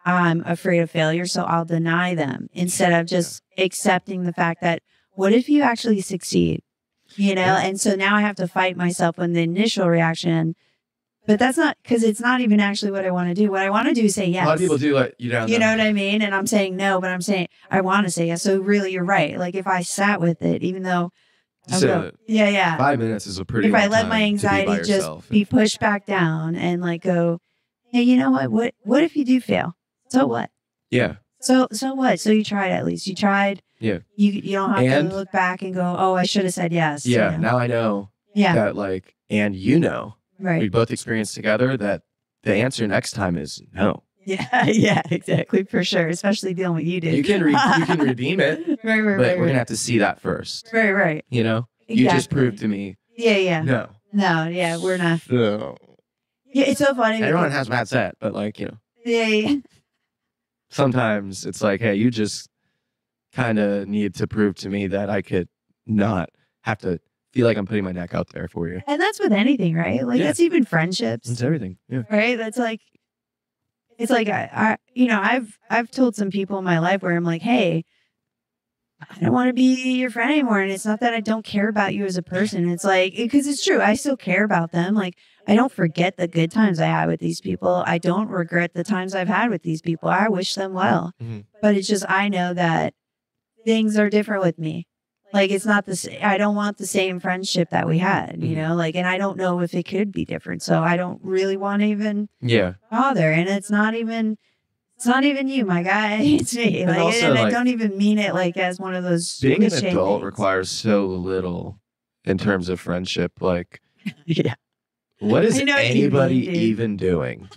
I'm afraid of failure. So I'll deny them instead of just accepting the fact that what if you actually succeed, And so now I have to fight myself when the initial reaction, but that's not because it's not even actually what I want to do. What I want to do is say yes. A lot of people do let you down. You know what I mean? And I'm saying no, but I'm saying I want to say yes. So really, you're right. Like if I sat with it, even though 5 minutes is a pretty. If long I let time my anxiety just be pushed back down and like go, hey, you know what? What if you do fail? So what? Yeah. So what? So you tried at least. You tried. Yeah. You don't have to look back and go, oh, I should have said yes. Yeah. Now I know. Yeah. That right. We both experienced together that the answer next time is no. Yeah, exactly, for sure. Especially dealing with you did. You can redeem it, right, but we're gonna have to see that first. Right. You just proved to me. Yeah. No, we're not. No. Yeah, it's so funny. Everyone has bad set, but Yeah. Sometimes it's like, hey, you just kind of need to prove to me that I could not have to feel like I'm putting my neck out there for you. And that's with anything, right? Like that's even friendships. It's everything. Yeah. Right? That's like, it's like, I've told some people in my life where I'm like, hey, I don't want to be your friend anymore. And it's not that I don't care about you as a person. It's like, because it's true. I still care about them. Like, I don't forget the good times I had with these people. I don't regret the times I've had with these people. I wish them well. Mm-hmm. But it's just, I know that things are different with me. Like, it's not the same. I don't want the same friendship that we had, and I don't know if it could be different. So I don't really want to even bother. And it's not even you, my guy. It's me. And I don't even mean it like as one of those. Being an adult requires so little in terms of friendship. Like, what is anybody even doing?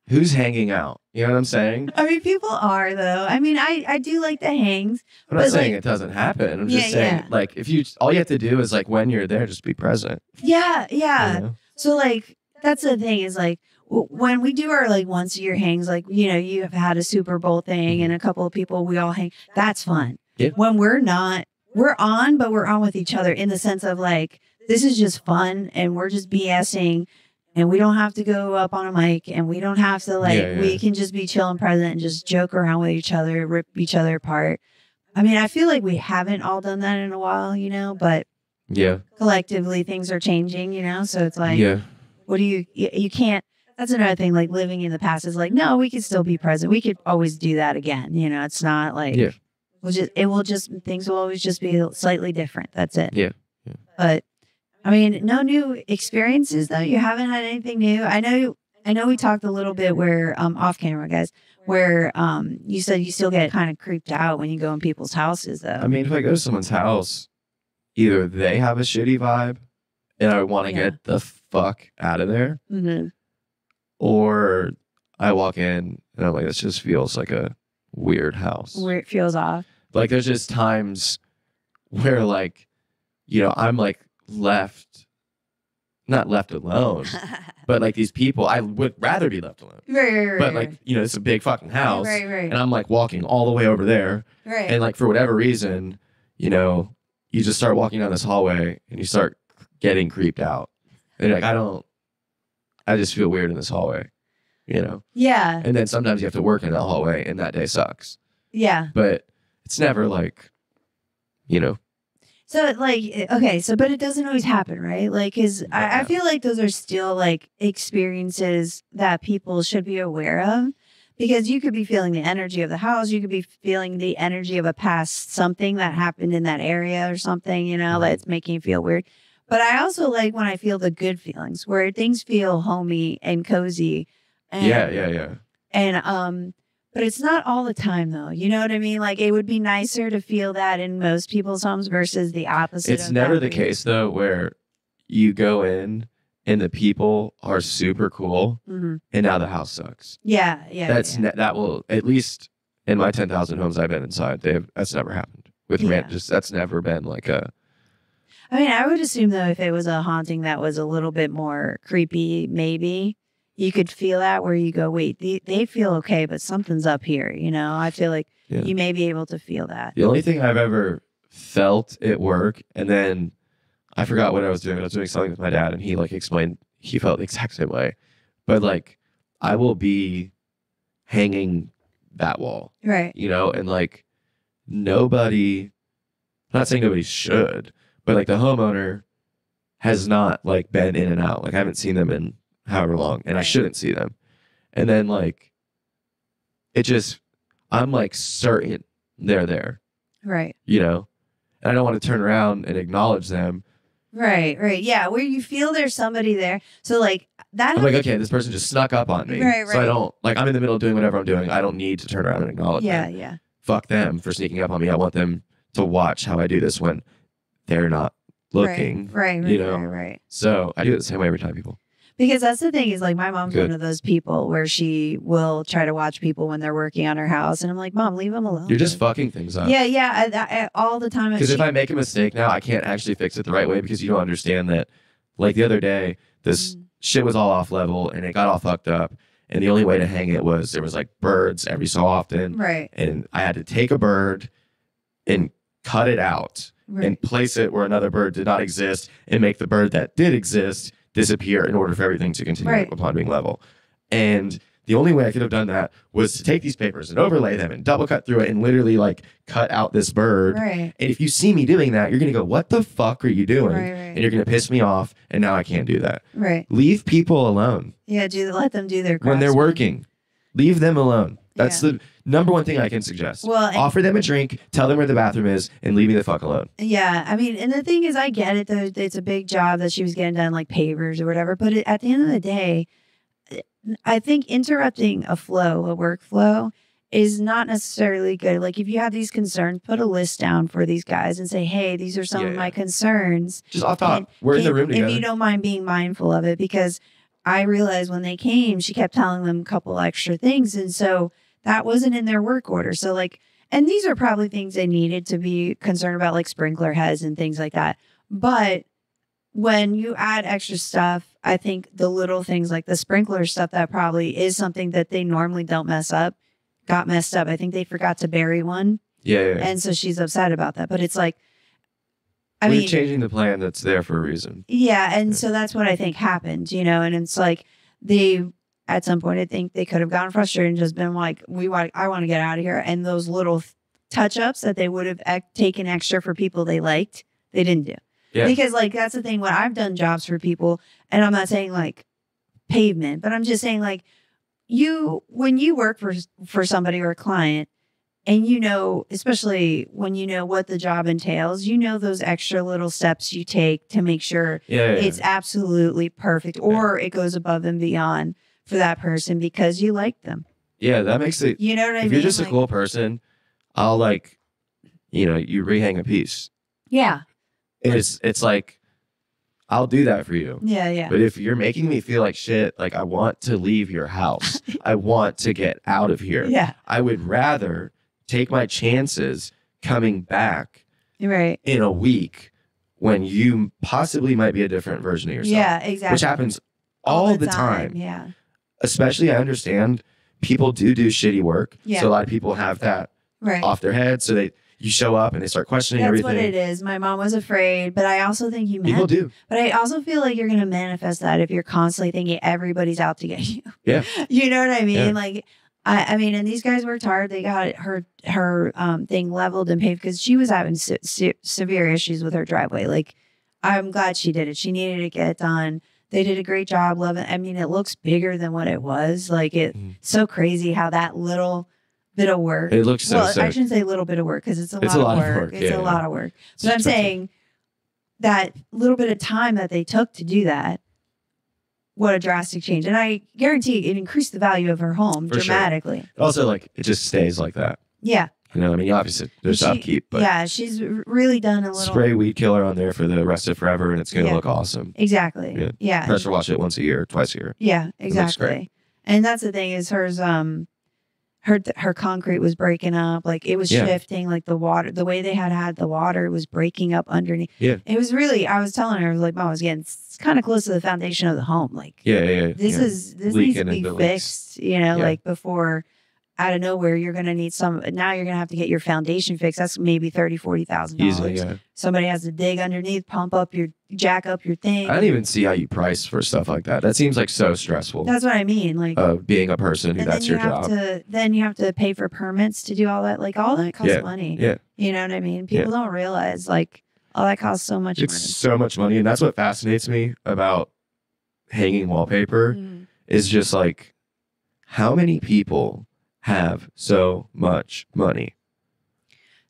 Who's hanging out? You know what I'm saying? I mean, people are, though. I mean, I do like the hangs. I'm not saying it doesn't happen. I'm just saying, like, all you have to do is, like, when you're there, just be present. Yeah. So, like, that's the thing is, like, when we do our, like, once a year hangs, like, you have had a Super Bowl thing and a couple of people, we all hang. That's fun. Yeah. When we're not we're on, but we're on with each other in the sense of like, this is just fun and we're just BSing and we don't have to go up on a mic and we don't have to we can just be chill and present and just joke around with each other, rip each other apart. I mean, I feel like we haven't all done that in a while, but collectively things are changing, so it's like, what do you can't, that's another thing, like living in the past is like, no, we can still be present. We could always do that again. It's not like, things will always just be slightly different. That's it. Yeah. But I mean, no new experiences though. You haven't had anything new. I know we talked a little bit where, off camera guys, where, you said you still get kind of creeped out when you go in people's houses though. I mean, if I go to someone's house, either they have a shitty vibe and I want to get the fuck out of there, or I walk in and I'm like, this just feels like a weird house. Where it feels off. Like there's just times where like, I'm like not left alone, but like these people, I would rather be left alone. Right. But like, it's a big fucking house. Right. And I'm like walking all the way over there. Right. And like for whatever reason, you just start walking down this hallway and you start getting creeped out. And you're like, I just feel weird in this hallway, Yeah. And then sometimes you have to work in that hallway and that day sucks. Yeah. But it's never like, So like, okay, but it doesn't always happen, right? Like, I feel like those are still like experiences that people should be aware of, because you could be feeling the energy of the house. You could be feeling the energy of a past something that happened in that area or something, that's making you feel weird. But I also like when I feel the good feelings where things feel homey and cozy. And, yeah. And, but it's not all the time though. You know what I mean? Like it would be nicer to feel that in most people's homes versus the opposite. It's never the case though, where you go in and the people are super cool and now the house sucks. Yeah. That will, at least in my 10,000 homes I've been inside, that's never happened with that's never been like a. I mean, I would assume though, if it was a haunting that was a little bit more creepy, maybe you could feel that where you go, wait, they feel okay, but something's up here. I feel like you may be able to feel that. The only thing I've ever felt at work, and then I forgot what I was doing. I was doing something with my dad, and he like explained he felt the exact same way. But like, I will be hanging that wall, right? And like nobody, I'm not saying nobody should, but like the homeowner has not like been in and out. Like I haven't seen them in however long, and I shouldn't see them. And then like I'm like certain they're there, right? And I don't want to turn around and acknowledge them, right, yeah, where you feel there's somebody there. So like that, I'm like, okay, this person just snuck up on me, right. So I don't, like, I'm in the middle of doing whatever I'm doing, I don't need to turn around and acknowledge them. Yeah Fuck them for sneaking up on me. I want them to watch how I do this when they're not looking, right. So I do it the same way every time, people. Because that's the thing is like my mom's one of those people where she will try to watch people when they're working on her house. And I'm like, Mom, leave them alone. You're just fucking things up. Yeah. I all the time. Because if I make a mistake now, I can't actually fix it the right way because you don't understand that. Like the other day, this shit was all off level and it got all fucked up. And the only way to hang it was there was like birds every so often. Right. And I had to take a bird and cut it out and place it where another bird did not exist and make the bird that did exist disappear in order for everything to continue upon being level. And the only way I could have done that was to take these papers and overlay them and double cut through it and literally like cut out this bird. Right. And if you see me doing that, you're going to go, what the fuck are you doing? Right. And you're going to piss me off. And now I can't do that. Right. Leave people alone. Yeah. Let them do their crafts. When they're working, leave them alone. That's the number one thing I can suggest. Well, offer them a drink, tell them where the bathroom is, and leave me the fuck alone. Yeah. I mean, and the thing is, I get it though. It's a big job that she was getting done, like pavers or whatever. But at the end of the day, I think interrupting a workflow is not necessarily good. Like if you have these concerns, put a list down for these guys and say, hey, these are some of my concerns. Just off top. We're in the room together. If you don't mind being mindful of it, because I realized when they came, she kept telling them a couple extra things. And so that wasn't in their work order. So like, and these are probably things they needed to be concerned about, like sprinkler heads and things like that. But when you add extra stuff, I think the little things like the sprinkler stuff, that probably is something that they normally don't mess up, got messed up. I think they forgot to bury one. Yeah. And so she's upset about that. But it's like, We're mean, changing the plan that's there for a reason. yeah. And so that's what I think happened, and it's like at some point, I think they could have gotten frustrated and just been like, I want to get out of here. And those little touch-ups that they would have taken extra for people they liked, they didn't do. Yeah. Because like, that's the thing, when I've done jobs for people, and I'm not saying like pavement, but I'm just saying like, when you work for somebody or a client, and especially when you know what the job entails, those extra little steps you take to make sure it's absolutely perfect, or it goes above and beyond for that person because you like them. Yeah, that makes it. You know what I mean? If you're just a cool person, I'll you rehang a piece. Yeah. It's like, I'll do that for you. Yeah, yeah. But if you're making me feel like shit, like I want to leave your house, I want to get out of here. Yeah. I would rather take my chances coming back right in a week when you possibly might be a different version of yourself. Yeah, exactly. Which happens all the time. Yeah. Especially, I understand people do shitty work. Yeah. So a lot of people have that off their head. So you show up and they start questioning everything. That's what it is. My mom was afraid, but I also think people do. But I also feel like you're going to manifest that if you're constantly thinking everybody's out to get you. Yeah. You know what I mean? Yeah. Like, I mean, and these guys worked hard. They got her thing leveled and paved because she was having severe issues with her driveway. Like, I'm glad she did it. She needed to get it done. They did a great job. Loving. I mean, it looks bigger than what it was. Like, so crazy how that little bit of work. It looks so sick. I shouldn't say little bit of work because it's a lot of work. It's a lot of work. But I'm saying that little bit of time that they took to do that, what a drastic change. And I guarantee it increased the value of her home dramatically. Sure. Also, like, it just stays like that. Yeah. I mean, obviously, there's upkeep, but yeah, she's really done a little spray weed killer on there for the rest of forever, and it's going to look awesome. Exactly. Yeah. Pressure wash it once a year, twice a year. Yeah, exactly. And that's the thing is hers. Her concrete was breaking up, like it was shifting, like the water, the way they had the water was breaking up underneath. Yeah, it was really. I was telling her, I was like, Mom, I was getting kind of close to the foundation of the home. Like, this needs to be fixed. Like before. Out of nowhere, you're going to need now you're going to have to get your foundation fixed. That's maybe $30,000-$40,000. Easily, yeah. Somebody has to dig underneath, jack up your thing. I don't even see how you price for stuff like that. That seems like so stressful. That's what I mean. Like being a person who that's your job. Then you have to pay for permits to do all that. Like all that costs money. Yeah. You know what I mean? People don't realize like all that costs so much money. It's so much money. And that's what fascinates me about hanging wallpaper is just like how many people have so much money.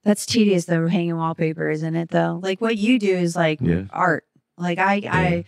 That's tedious though, hanging wallpaper, isn't it though? Like what you do is like art. Like it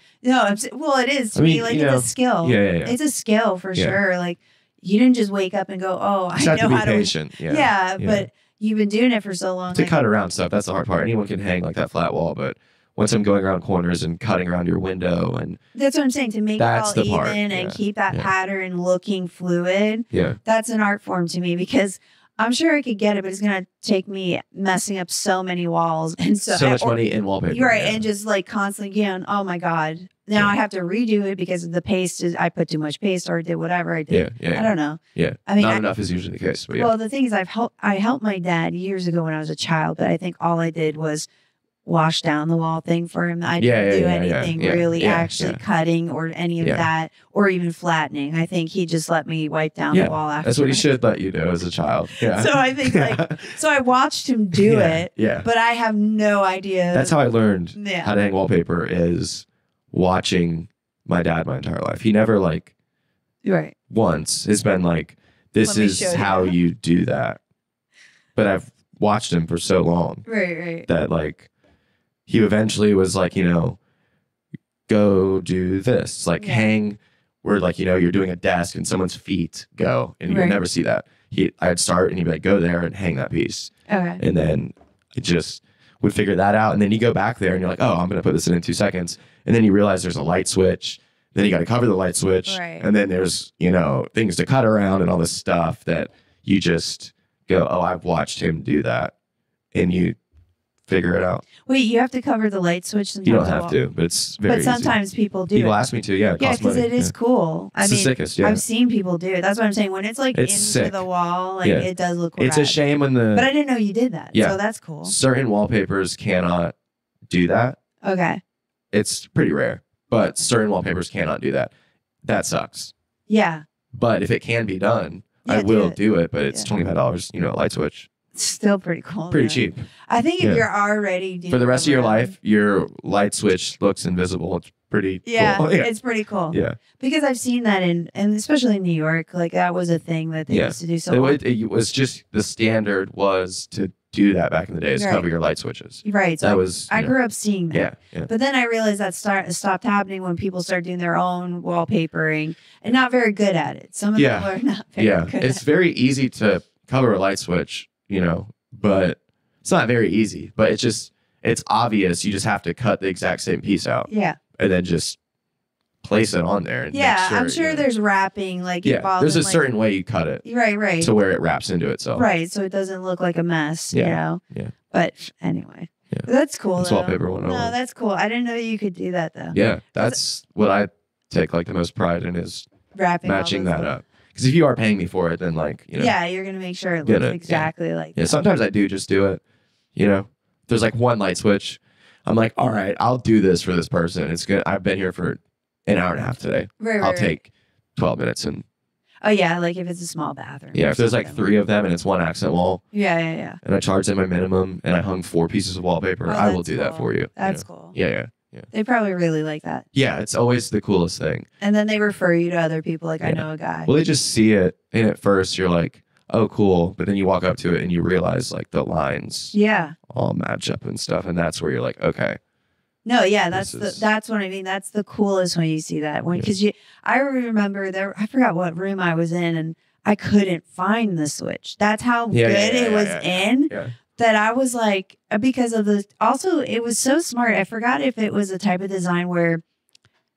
is to me, like it's a skill. Yeah. It's a skill for sure. Like you didn't just wake up and go, oh, I know how to be patient. But you've been doing it for so long. To cut around stuff, that's the hard part. Anyone can hang like that flat wall, but once I'm going around corners and cutting around your window, and that's what I'm saying, to make it all even and keep that pattern looking fluid. Yeah, that's an art form to me because I'm sure I could get it, but it's gonna take me messing up so many walls and so much money in wallpaper, right? And just like constantly going, oh my god, now I have to redo it because the paste is I put too much paste or did whatever I did. Yeah. I don't know. Yeah, I mean, not enough is usually the case. But well, the thing is, I helped my dad years ago when I was a child, but I think all I did was wash down the wall thing for him. I didn't do anything really actually cutting or any of that or even flattening. I think he just let me wipe down the wall after. That's what he should let you do as a child. Yeah. So I think so I watched him do it. Yeah. But I have no idea. That's how I learned how to hang wallpaper is watching my dad my entire life. He never once has been like, this is how you do that. But I've watched him for so long. Right. That he eventually was like, go do this. Like hang where you're doing a desk and someone's feet go and you'll never see that. I'd start and he'd be like, go there and hang that piece. Okay. And then it just would figure that out. And then you go back there and you're like, oh, I'm going to put this in 2 seconds. And then you realize there's a light switch. Then you got to cover the light switch. Right. And then there's, things to cut around and all this stuff that you just go, oh, I've watched him do that. And you figure it out. Wait, you have to cover the light switch sometimes? You don't have to, but it's very easy. But sometimes people do. People ask me to, yeah. Because it is cool. It's the sickest, yeah. I've seen people do it. That's what I'm saying. When it's into sick. the wall, it does look rad. It's a shame when But I didn't know you did that. Yeah. So that's cool. Certain wallpapers cannot do that. Okay. It's pretty rare, but certain wallpapers cannot do that. That sucks. Yeah. But if it can be done, Yeah, I will do it. But it's Yeah. $25, a light switch. It's still pretty cool. Pretty though. cheap. I think if Yeah. you're already doing For the rest of your around- life, your light switch looks invisible. It's pretty Yeah, cool. it's pretty cool. Yeah. Because I've seen that and especially in New York, like that was a thing that they Yeah. used to do. So It was just the standard was to do that back in the day is Right. cover your light switches. right. So That was I grew up seeing that. Yeah. Yeah. But then I realized that stopped happening when people started doing their own wallpapering and not very good at it. Some of Yeah. them are not very Yeah. good. It's very easy to cover a light switch, but it's not very easy. But it's obvious. You just have to cut the exact same piece out Yeah. and then just place it on there. And Yeah. make sure, I'm sure there's wrapping like involved there's in, a like- certain way you cut it Right. to where it wraps into itself. Right. So it doesn't look like a mess, you Yeah. know? Yeah. But anyway. Yeah. That's cool. It's though. wallpaper 101. No, that's cool. I didn't know you could do that though. Yeah. That's what I take like the most pride in is Wrapping all matching those that things. up. Because if you are paying me for it, then Yeah, you're gonna make sure it Get looks it, yeah. exactly like Yeah, that. sometimes I do just do it. If there's like one light switch, I'm like, all right, I'll do this for this person. It's good. I've been here for an hour and a half today. Right, I'll right. take 12 minutes and Oh yeah, like if it's a small bathroom. if there's like something. 3 of them and it's one accent wall Yeah. and I charge them my minimum and I hung 4 pieces of wallpaper, Oh, I will that's do that cool. for you. That's cool. Yeah. They probably really like that. Yeah, it's always the coolest thing. And then they refer you to other people. Like I Yeah. know a guy. Well, they just see it and at first you're like, oh, cool. But then you walk up to it and you realize like the lines Yeah. all match up and stuff. And that's where you're like, okay. No, yeah, This is- that's what I mean. That's the coolest when you see that. Because I remember I forgot what room I was in and I couldn't find the switch. That's how good it was in. Yeah. That I was like, because of also it was so smart. I forgot if it was a type of design where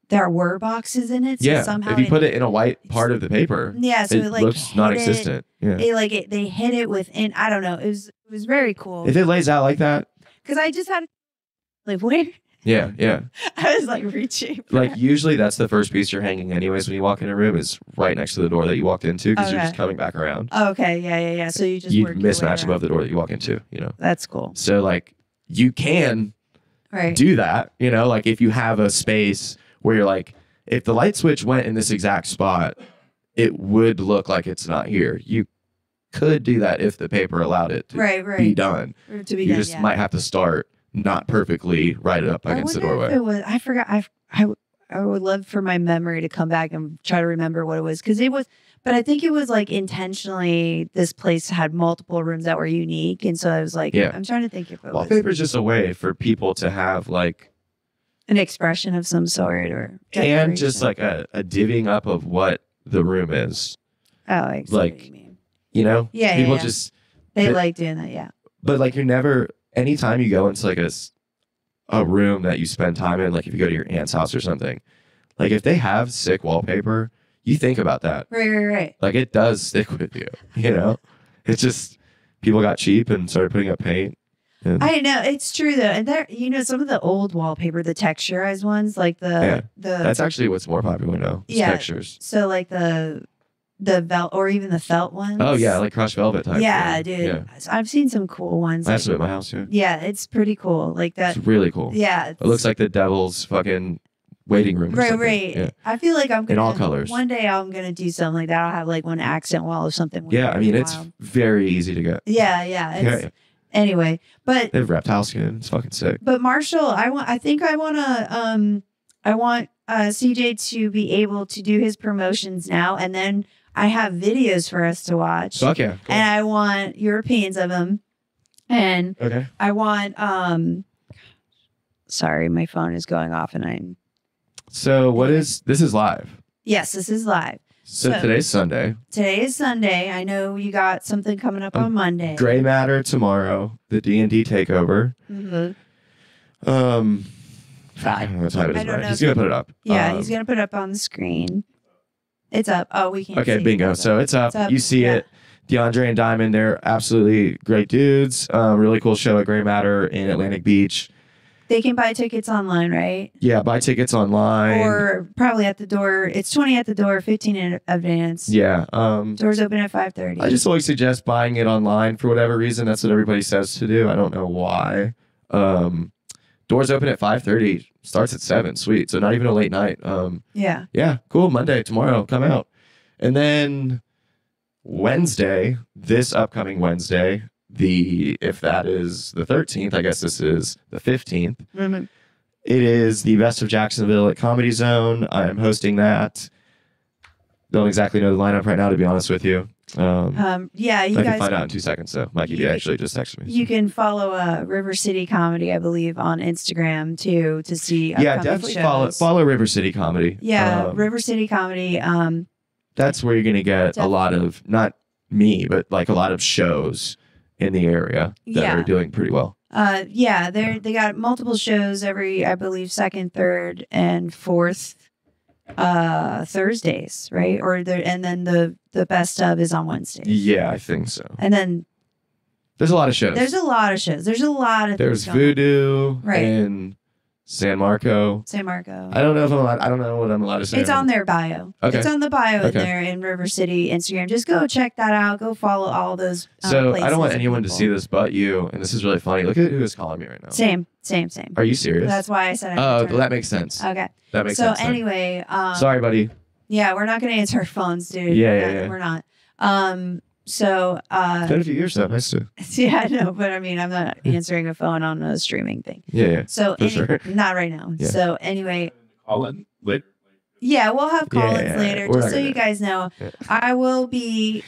there were boxes in it. So Yeah. somehow If you put it in a white part of the paper, yeah, so it it like looks hit non-existent. Yeah. they hit it within. I don't know. It was very cool If it lays out like that, because I just had like where yeah. I was like reaching. for Like it. usually that's the first piece you're hanging anyways when you walk in a room is right next to the door that you walked into because you're Okay. just coming back around. Oh, okay, yeah. So you just You work your way mismatch around. above the door that you walk into, That's cool. So like you can Right. do that, like if you have a space where you're like, if the light switch went in this exact spot, it would look like it's not here. You could do that if the paper allowed it to right. be done. Or to be You done, just yeah. might have to start not perfectly right up against the wonder if doorway. it was. I forgot. I would love for my memory to come back and try to remember what it was because it was. But I think it was like intentionally. This place had multiple rooms that were unique, and so I was like, Yeah. I'm trying to think if it was Wallpaper is just a way for people to have like, an expression of some sort or and just decoration. like a divvying up of what the room is. oh, I see like- what you mean. Yeah, People yeah. just, They it- like doing that. Yeah. but like you're never, anytime you go into like a room that you spend time in, like if you go to your aunt's house or something, like if they have sick wallpaper, you think about that. Right. Like it does stick with you, It's just people got cheap and started putting up paint. And I know it's true though, and there, some of the old wallpaper, the texturized ones, like the that's actually what's more popular now. is Yeah. Textures. so like the felt or even the felt ones. Oh yeah, like crushed velvet type. yeah, thing. dude. Yeah. I've seen some cool ones. I have like- some at my house too. yeah, it's pretty cool. Like that. It's really cool. Yeah, It looks like the devil's fucking waiting room. Or right. something. Yeah. I feel like I'm gonna all colors. One day I'm gonna do something like that. I'll have like one accent wall or something. Yeah, I mean it's wild. very easy to get. Yeah. It's, Yeah. Anyway, but They have reptile skin. It's fucking sick. Marshall, I want CJ to be able to do his promotions now, and then I have videos for us to watch, Fuck yeah. Cool. and I want your opinions of them, and Okay. I want Sorry, my phone is going off, and I'm So this is live. yes, this is live. So So- today's Sunday. Today is Sunday. I know you got something coming up on Monday. Gray Matter tomorrow. The D&D takeover. Mm-hmm. I don't know what time it is. I don't Right? know He's if- gonna put it up. Yeah, he's gonna put it up on the screen. It's up. Oh, we can't. Okay, see bingo. it. So it's up. It's up, You see yeah. it. DeAndre and Diamond, they're absolutely great dudes. Really cool show at Gray Matter in Atlantic Beach. They can buy tickets online, right? Yeah, buy tickets online. Or probably at the door. It's 20 at the door, 15 in advance. Yeah. Doors open at 5:30. I just always suggest buying it online for whatever reason. That's what everybody says to do. I don't know why. doors open at 5:30, starts at 7. Sweet. So not even a late night. Yeah, cool. Monday, tomorrow, come out. And then Wednesday, this upcoming Wednesday, if that is the 13th, I guess this is the 15th. Mm-hmm. It is the Best of Jacksonville at Comedy Zone. I am hosting that. Don't exactly know the lineup right now, to be honest with you. You I guys can find out in 2 seconds. So Mikey actually just texted me. You can follow River City Comedy, I believe, on Instagram too to see. Yeah, definitely follow River City Comedy. Yeah, River City Comedy. That's where you're gonna get a lot of, not me, but like a lot of shows in the area that are doing pretty well. They got multiple shows every, I believe, second, third, and fourth Thursdays, right? And then the best of is on Wednesdays. Yeah, I think so. And then there's a lot of shows. There's a lot of There's Voodoo in San Marco. I don't know if I'm allowed. I don't know what I'm allowed to say. It's on their bio. Okay. It's on the bio in there in River City Instagram. Just go check that out. Go follow all those. So I don't want anyone to see this but you. And this is really funny. Look at who is calling me right now. Same. Are you serious? That's why I said. That makes sense. Okay. That makes sense. So anyway, sorry, buddy. Yeah, we're not going to answer our phones, dude. Yeah. We're not. So it's been a few years though. Nice to. Yeah, I know, but I mean, I'm not answering a phone on a streaming thing. Yeah. So sure. Not right now. Yeah. So anyway, call in later. Yeah, we'll have call-ins later, just so you guys know. Yeah. I will be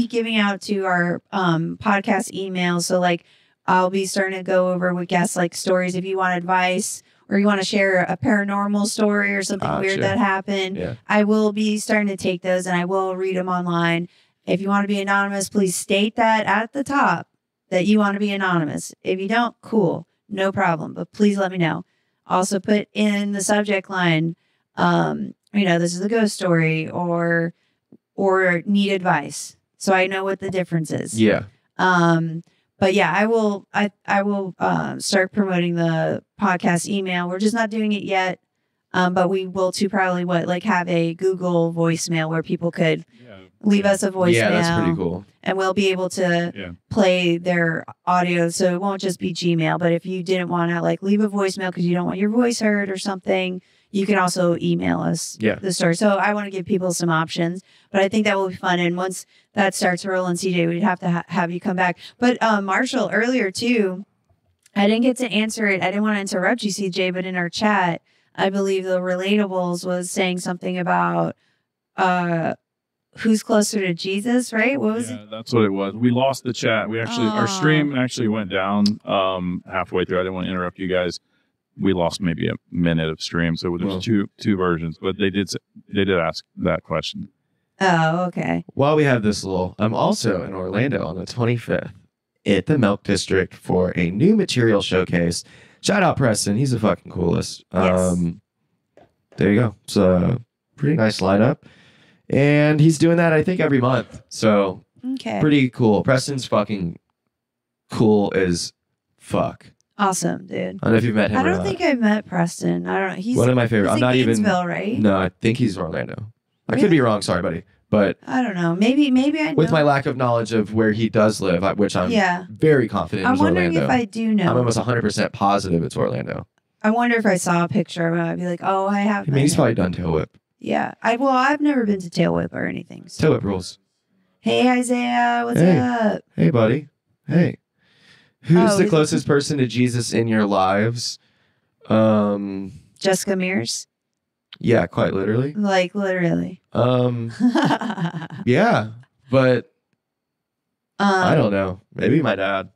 giving out to our podcast email. So like, I'll be starting to go over with guests like stories if you want advice or you want to share a paranormal story or something weird that happened. Yeah. I will be starting to take those and I will read them online. If you want to be anonymous, please state that at the top that you want to be anonymous. If you don't, cool, no problem. But please let me know. Also put in the subject line, this is a ghost story or need advice. So I know what the difference is. Yeah. But yeah, I will start promoting the podcast email. We're just not doing it yet. But we will too probably have a Google voicemail where people could leave us a voicemail. Yeah, that's pretty cool. And we'll be able to play their audio. So it won't just be Gmail. But if you didn't want to leave a voicemail because you don't want your voice heard or something, you can also email us the story. So I want to give people some options. But I think that will be fun. And once that starts rolling, CJ, we'd have to have you come back. But Marshall, earlier too, I didn't get to answer it. I didn't want to interrupt you, CJ, but in our chat, I believe the Relatables was saying something about who's closer to Jesus, right? What was it? That's what it was. We lost the chat. We actually our stream actually went down halfway through. I didn't want to interrupt you guys. We lost maybe a minute of stream, so there's two versions. But they did ask that question. Oh, okay. While we have this I'm also in Orlando on the 25th at the Milk District for a new material showcase. Shout out Preston. He's the fucking coolest. Yes. There you go. It's a pretty nice lineup. And he's doing that, I think, every month. So pretty cool. Preston's fucking cool as fuck. Awesome, dude. I don't know if you've met him. I don't think I've met Preston. I don't know. He's one of my favorite. I'm not even right? No, I think he's Orlando. I could be wrong. Sorry, buddy. But I don't know. Maybe I know. With my lack of knowledge of where he does live, which I'm very confident I'm is Orlando. wondering if I do know. I'm almost 100% positive it's Orlando. I wonder if I saw a picture of him. I'd be like, oh, I have. I mean, he's probably done Tail Whip. Yeah. I've never been to Tail Whip or anything. So. Tail Whip rules. Hey, Isaiah. What's up? Hey, buddy. Hey. Who's the closest person to Jesus in your lives? Jessica Mears. Yeah, quite literally. Literally. Yeah, but I don't know. Maybe my dad.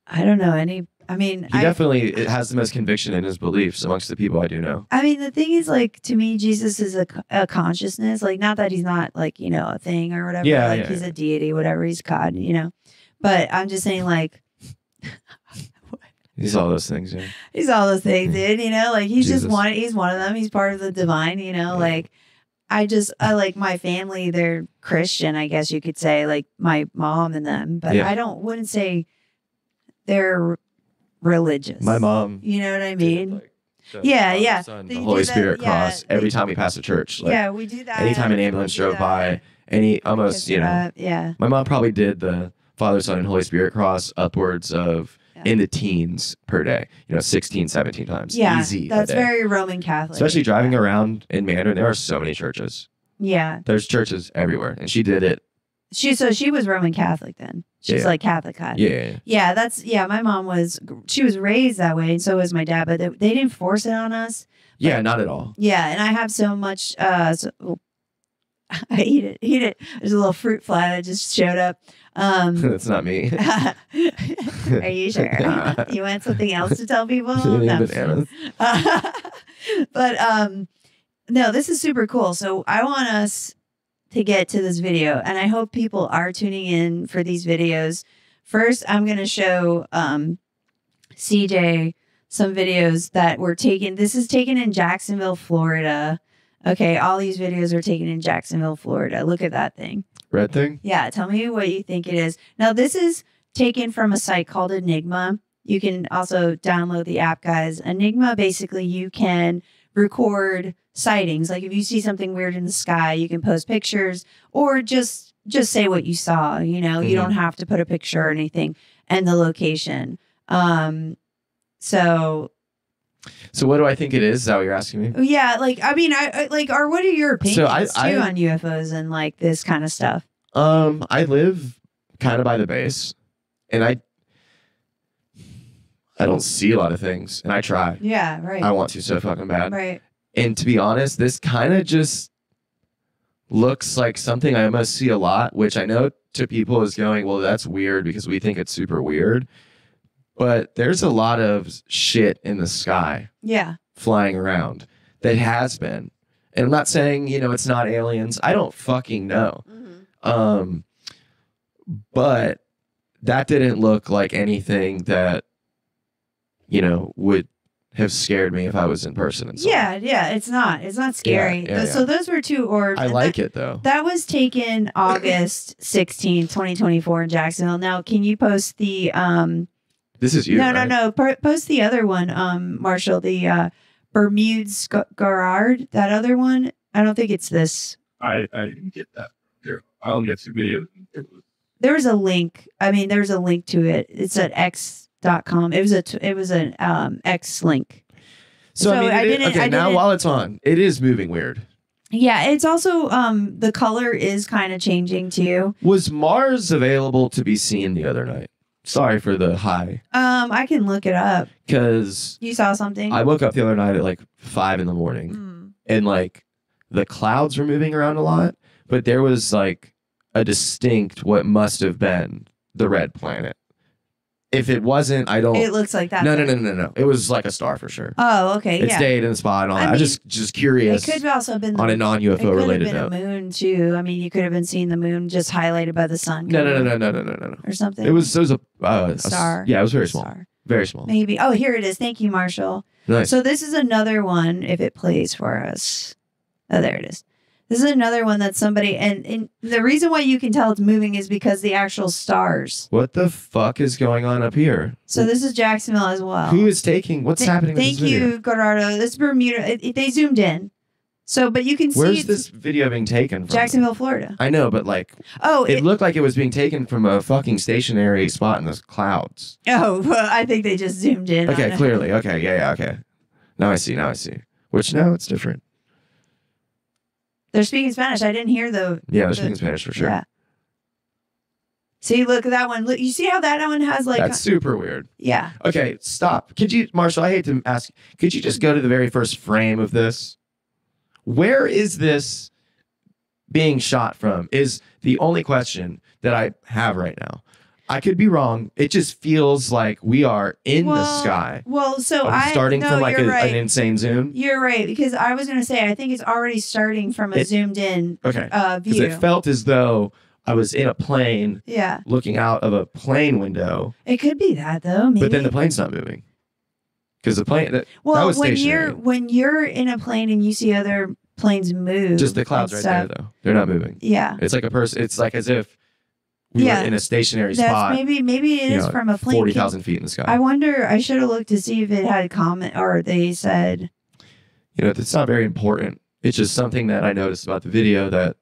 I don't know any. I mean, he definitely has the most conviction in his beliefs amongst the people I do know. I mean, the thing is, to me, Jesus is a consciousness. Not that he's not a thing or whatever. Yeah, he's a deity, whatever. He's God, But I'm just saying, he's all those things, yeah. He's all those things, dude. He's Jesus. just one. He's one of them. He's part of the divine. I like my family. They're Christian, I guess you could say, my mom and them. But I wouldn't say they're religious. My mom. You know what I mean? The Holy Spirit cross every time we pass a church. We do that. Anytime an ambulance drove by, my mom probably did the Father, Son, and Holy Spirit cross upwards of in the teens per day, 16, 17 times. Yeah, Easy. that's very Roman Catholic. Especially driving around in Mandarin, there are so many churches. Yeah. There's churches everywhere. And she did it. She was Roman Catholic then. She's like Catholic. Yeah. My mom she was raised that way, and so was my dad, but they didn't force it on us. Yeah, not at all. Yeah, and I have so much. I eat it. There's a little fruit fly that just showed up. That's not me. Are you sure? You want something else to tell people? No. Bananas. But no, this is super cool. So I want us to get to this video, and I hope people are tuning in for these videos. First, I'm going to show CJ some videos that were taken. This is taken in Jacksonville, Florida. Okay, all these videos are taken in Jacksonville, Florida. Look at that thing. Red thing? Yeah, tell me what you think it is. Now, this is taken from a site called Enigma. You can also download the app, guys. Enigma, basically, you can record sightings. Like if you see something weird in the sky, you can post pictures or just say what you saw. You don't have to put a picture or anything and the location. So what do I think it is? Is that what you're asking me? Yeah, or what are your opinions I on UFOs and like this kind of stuff? I live kind of by the base, and I don't see a lot of things, and I try. Yeah, right. I want to so fucking bad. Right. And to be honest, this kind of just looks like something I must see a lot, which I know to people is going, well, that's weird because we think it's super weird. But there's a lot of shit in the sky flying around that has been. And I'm not saying, it's not aliens. I don't fucking know. Mm-hmm. But that didn't look like anything that, would have scared me if I was in person and stuff. Yeah, it's not scary. Yeah. So those were two orbs. I like it though. That was taken August 16, 2024 in Jacksonville. Now, can you post the This is you. No. Post the other one, Marshall, the Bermudes Garrard, that other one. I don't think it's this. I didn't get that. Here, I'll get some video. There's a link. There's a link to it. It's at x.com. It was an X link. So now while it's on, it is moving weird. Yeah, it's also the color is kind of changing too. Was Mars available to be seen the other night? Sorry for the high. I can look it up. Because you saw something? I woke up the other night at like 5 a.m. and like the clouds were moving around a lot, but there was like a distinct what must have been the red planet. If it wasn't, I don't. It looks like that. No. It was like a star for sure. Oh, okay. It stayed in the spot and all that. I'm just curious. It could have also been on a non-UFO related note. It could have been a moon too. You could have been seeing the moon just highlighted by the sun. No. Or something. It was a star. Yeah, it was very small. Star. Very small. Maybe. Oh, here it is. Thank you, Marshall. Nice. So this is another one. If it plays for us. Oh, there it is. This is another one that somebody, and the reason why you can tell it's moving is because the actual stars. What the fuck is going on up here? So this is Jacksonville as well. Who is taking, what's happening with this video? Thank you, Gerardo. This is Bermuda. They zoomed in. So, but you can see. Where's this video being taken from? Jacksonville, Florida. I know, but like, it looked like it was being taken from a fucking stationary spot in the clouds. Oh, well, I think they just zoomed in. Okay, clearly. Okay, yeah, okay. Now I see. Which now it's different. They're speaking Spanish. I didn't hear the. Yeah, they're speaking Spanish for sure. Yeah. See, look at that one. Look, you see how that one has like. That's super weird. Yeah. Okay, stop. Could you, Marshall? I hate to ask. Could you just go to the very first frame of this? Where is this being shot from? Is the only question that I have right now. I could be wrong. It just feels like we are in the sky. Well, so starting from like an insane zoom. You're right, because I was going to say I think it's already starting from a zoomed in view. Because it felt as though I was in a plane. Yeah. Looking out of a plane window. It could be that though. Maybe. But then the plane's not moving. Because the plane that was stationary. when you're in a plane and you see other planes move, just the clouds right there though. They're not moving. Yeah. It's like a person. It's like as if. We were in a stationary spot. Maybe it is from a plane. 40,000 feet in the sky. I wonder, I should have looked to see if it had a comment or they said. It's not very important. It's just something that I noticed about the video that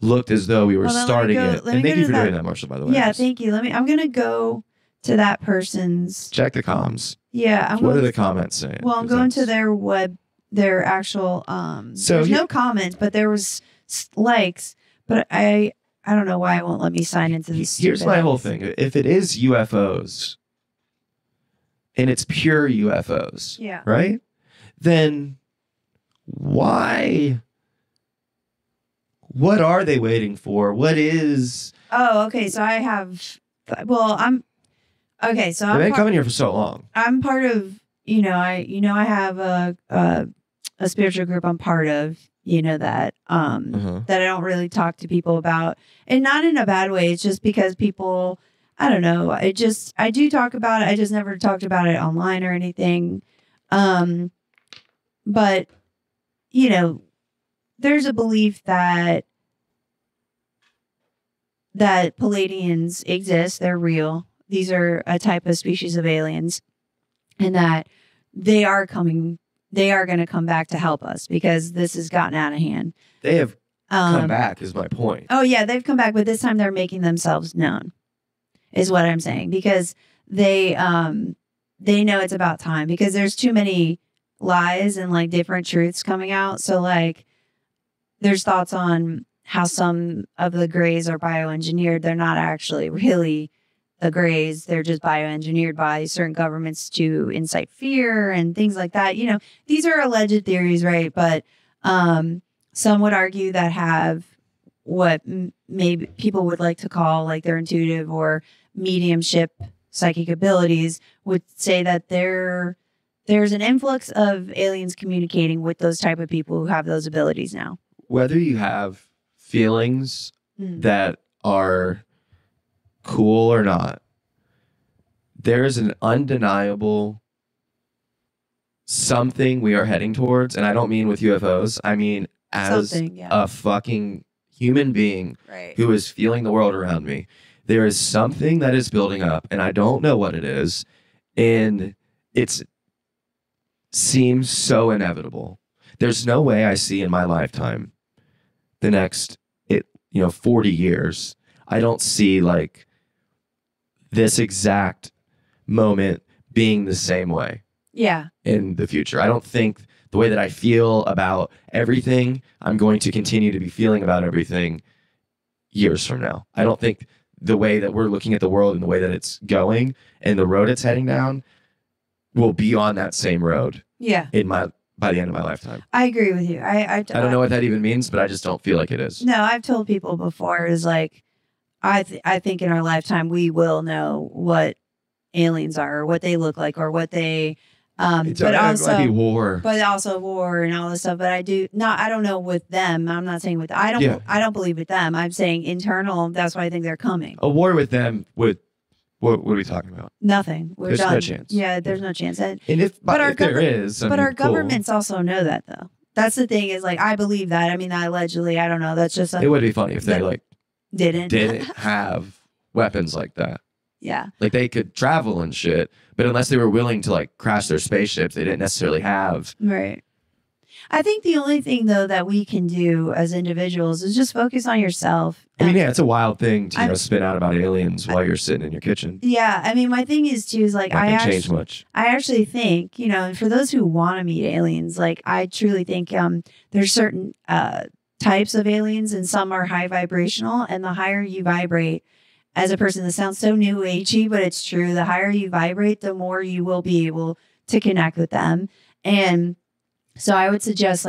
looked as though we were starting it. And thank you for doing that, Marshall, by the way. Yeah, thank you. I'm going to go to that person's. Check the comms. Yeah. What are the comments saying? Well, I'm going to their actual. So there's no comments, but there was likes. But I don't know why it won't let me sign into this. Here's my whole thing. If it is UFOs, and it's pure UFOs, yeah, right? Then why? What are they waiting for? What is? Oh, okay. So I have. Well, I'm. Okay, so They've been coming here for so long. I'm part of. I have a spiritual group I'm part of. That that I don't really talk to people about, and not in a bad way. It's just because people, I don't know. I do talk about it. I just never talked about it online or anything. But there's a belief that Palladians exist. They're real. These are a type of species of aliens, and that they are going to come back to help us because this has gotten out of hand. They have come back is my point. Oh yeah, they've come back, but this time they're making themselves known, is what I'm saying, because they know it's about time, because there's too many lies and like different truths coming out. So like there's thoughts on how some of the grays are bioengineered. They're not actually really the grays. They're just bioengineered by certain governments to incite fear and things like that. These are alleged theories, right? But some would argue that have what maybe people would like to call like their intuitive or mediumship psychic abilities, would say that there's an influx of aliens communicating with those type of people who have those abilities now. Whether you have feelings that are cool or not, there is an undeniable something we are heading towards. And I don't mean with UFOs. I mean as a fucking human being who is feeling the world around me. There is something that is building up, and I don't know what it is. And it seems so inevitable. There's no way I see in my lifetime the next 40 years. I don't see like this exact moment being the same way. Yeah. In the future. I don't think the way that I feel about everything, I'm going to continue to be feeling about everything years from now. I don't think the way that we're looking at the world and the way that it's going and the road it's heading down will be on that same road. Yeah. By the end of my lifetime. I agree with you. I don't know what that even means, but I just don't feel like it is. No, I've told people before, is like, I think in our lifetime we will know what aliens are, or what they look like, or what they but also might be war. But also war and all this stuff. But I don't know with them. I'm not saying I don't believe with them. I'm saying internal, that's why I think they're coming. A war with them would what are we talking about? Nothing. There's no chance. Yeah, there's no chance. And if there is, but our governments also know that though. That's the thing, is like, I believe that. I mean, allegedly, I don't know. That's just it would be funny if they like didn't have weapons like that. Yeah. Like they could travel and shit, but unless they were willing to like crash their spaceships, they didn't necessarily have. Right. I think the only thing though that we can do as individuals is just focus on yourself. I mean, yeah, it's a wild thing to spin out about aliens while you're sitting in your kitchen. Yeah, I mean, my thing is too, is like, change much. I actually think, for those who want to meet aliens, like I truly think there's certain types of aliens, and some are high vibrational, and the higher you vibrate as a person, this sounds so new agey, but it's true. The higher you vibrate, the more you will be able to connect with them. And so I would suggest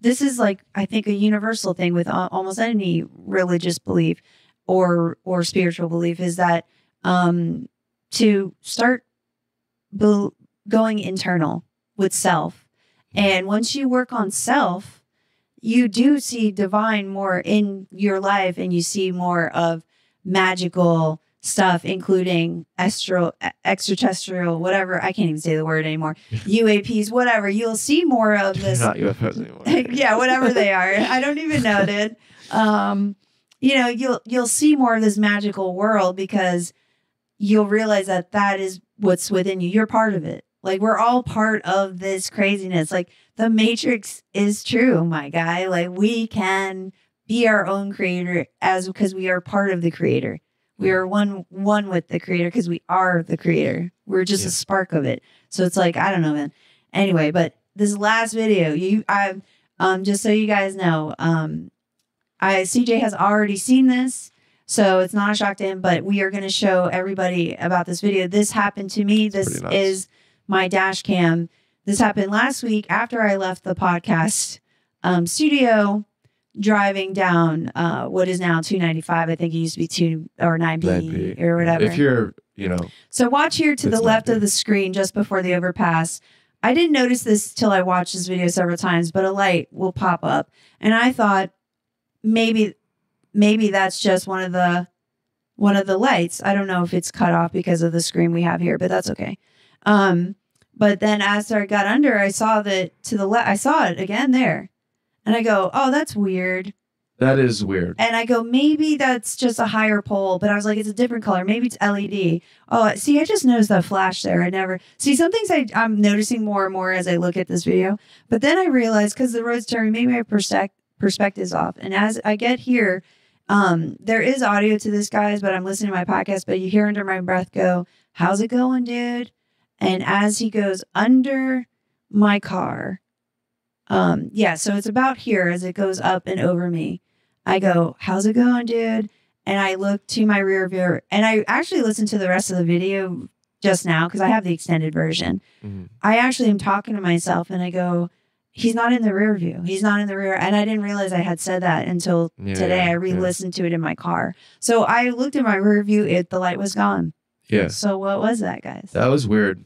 this is like, I think, a universal thing with almost any religious belief or spiritual belief, is that to start going internal with self. And once you work on self, you do see divine more in your life, and you see more of magical stuff, including extraterrestrial, whatever. I can't even say the word anymore. UAPs, whatever. You'll see more of this. They're not UFOs anymore. Yeah, whatever they are. I don't even know, dude. You'll see more of this magical world, because you'll realize that is what's within you. You're part of it. Like, we're all part of this craziness. Like, the Matrix is true, my guy. Like, we can be our own creator because we are part of the creator. We are one with the creator because we are the creator. We're just a spark of it. So it's like, I don't know, man. Anyway, but this last video, just so you guys know, CJ has already seen this, so it's not a shock to him, but we are going to show everybody about this video. This happened to me. This is my dash cam. This happened last week after I left the podcast studio, driving down what is now 295. I think it used to be 2 or 9B or whatever. If you're, So watch here to the left of the screen just before the overpass. I didn't notice this till I watched this video several times, but a light will pop up. And I thought maybe that's just one of the lights. I don't know if it's cut off because of the screen we have here, but that's okay. But then as I got under, I saw that to the left, I saw it again there. And I go, oh, that's weird. That is weird. And I go, maybe that's just a higher pole. But I was like, it's a different color. Maybe it's LED. Oh, see, I just noticed that flash there. I never see some things I'm noticing more and more as I look at this video. But then I realized because the road's turning, maybe my perspective's off. And as I get here, there is audio to this, guys, but I'm listening to my podcast. But you hear under my breath go, how's it going, dude? And as he goes under my car, so it's about here as it goes up and over me. I go, how's it going, dude? And I look to my rear view, and I actually listened to the rest of the video just now because I have the extended version. Mm-hmm. I actually am talking to myself, and I go, he's not in the rear view. He's not in the rear. And I didn't realize I had said that until today. I re-listened to it in my car. So I looked at my rear view. The light was gone. Yeah. So what was that, guys? That was weird.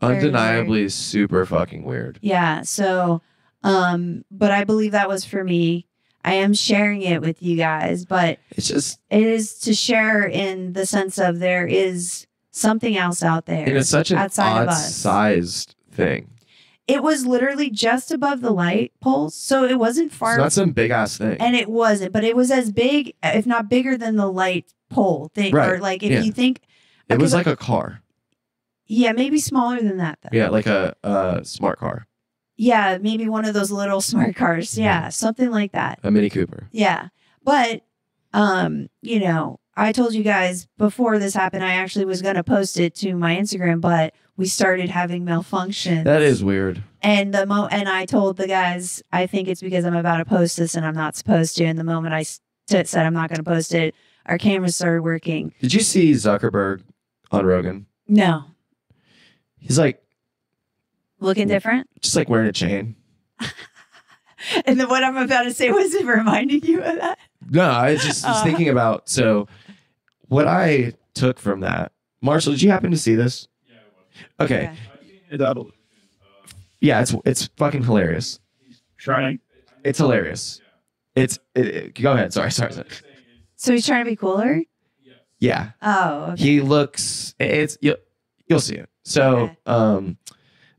Undeniably weird. Super fucking weird. Yeah. So, but I believe that was for me. I am sharing it with you guys, but it is to share in the sense of there is something else out there. And it's such an odd-sized thing. It was literally just above the light poles, so it wasn't far. It's not some big-ass thing. And it wasn't, but it was as big, if not bigger than the light pole thing. Right. Or like if you think... It was like a car. Yeah, maybe smaller than that, though. Yeah, like a smart car. Yeah, maybe one of those little smart cars. Yeah, something like that. A Mini Cooper. Yeah. But, I told you guys before this happened, I actually was going to post it to my Instagram, but we started having malfunctions. That is weird. And and I told the guys, I think it's because I'm about to post this and I'm not supposed to. And the moment I said I'm not going to post it, our cameras started working. Did you see Zuckerberg on Rogan? No. He's like... Looking different? Just like wearing a chain. And then what I'm about to say was it reminding you of that? No, I just was thinking about... So what I took from that... Marshall, did you happen to see this? Yeah, it was. Okay. Yeah, it's fucking hilarious. Trying. It's hilarious. Go ahead. Sorry. So he's trying to be cooler? Yeah. Oh, okay. He looks... You'll see it. So... Okay.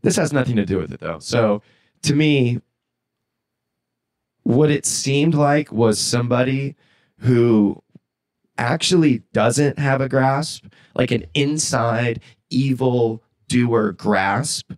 This has nothing to do with it, though. So, to me, what it seemed like was somebody who actually doesn't have a grasp, like an inside evil doer grasp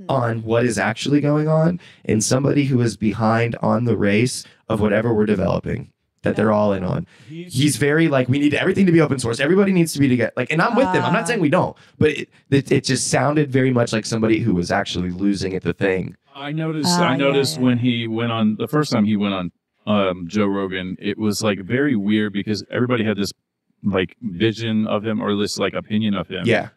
on what is actually going on, and somebody who is behind on the race of whatever we're developing that they're all in on. He's very like, we need everything to be open source. Everybody needs to be together. Like, and I'm with them. I'm not saying we don't, but it just sounded very much like somebody who was actually losing at the thing. I noticed when he went on, the first time he went on Joe Rogan, it was like very weird because everybody had this like vision of him or this like opinion of him. Yeah.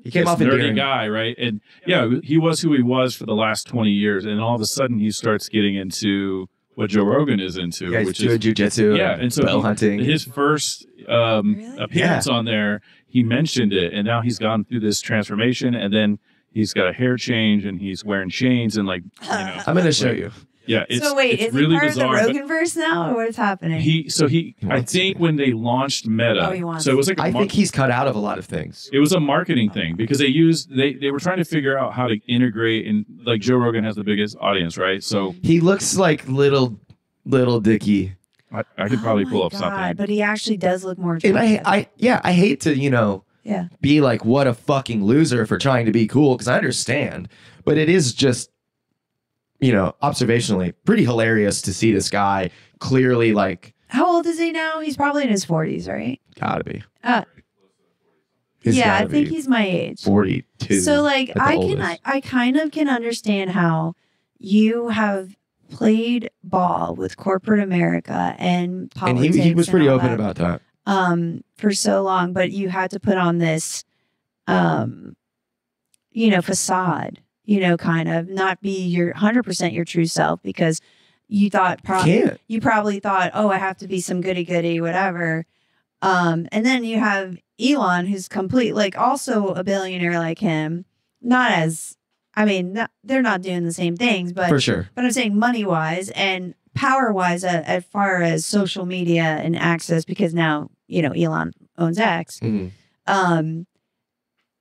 He came off a nerdy guy, right? And yeah, he was who he was for the last 20 years. And all of a sudden he starts getting into what Joe Rogan is into, which is jiu-jitsu, and so bell hunting. His first appearance on there, he mentioned it, and now he's gone through this transformation, and then he's got a hair change, and he's wearing chains, and like, I'm going to show you. Yeah, it's so wait, it's is really he part bizarre, of the Rogan-verse now, or what is happening? I think when they launched Meta, so it was like I think he's cut out of a lot of things. It was a marketing thing because they were trying to figure out how to integrate, and like Joe Rogan has the biggest audience, right? So he looks like little Dicky. I could probably pull up something, but he actually does look more. And I hate to be like, what a fucking loser for trying to be cool, because I understand, but it is just observationally pretty hilarious to see this guy clearly like. How old is he now? He's probably in his 40s, right? Gotta be. Yeah, I think he's my age. 42. So like I kind of can understand how you have played ball with corporate America and politics. And he was pretty open that, about that. For so long, but you had to put on this facade, kind of not be your 100% your true self, because you thought you probably thought, oh, I have to be some goody whatever. And then you have Elon, who's also a billionaire like him. They're not doing the same things, but for sure. But I'm saying money wise and power wise, as far as social media and access, because now Elon owns X. Mm-hmm.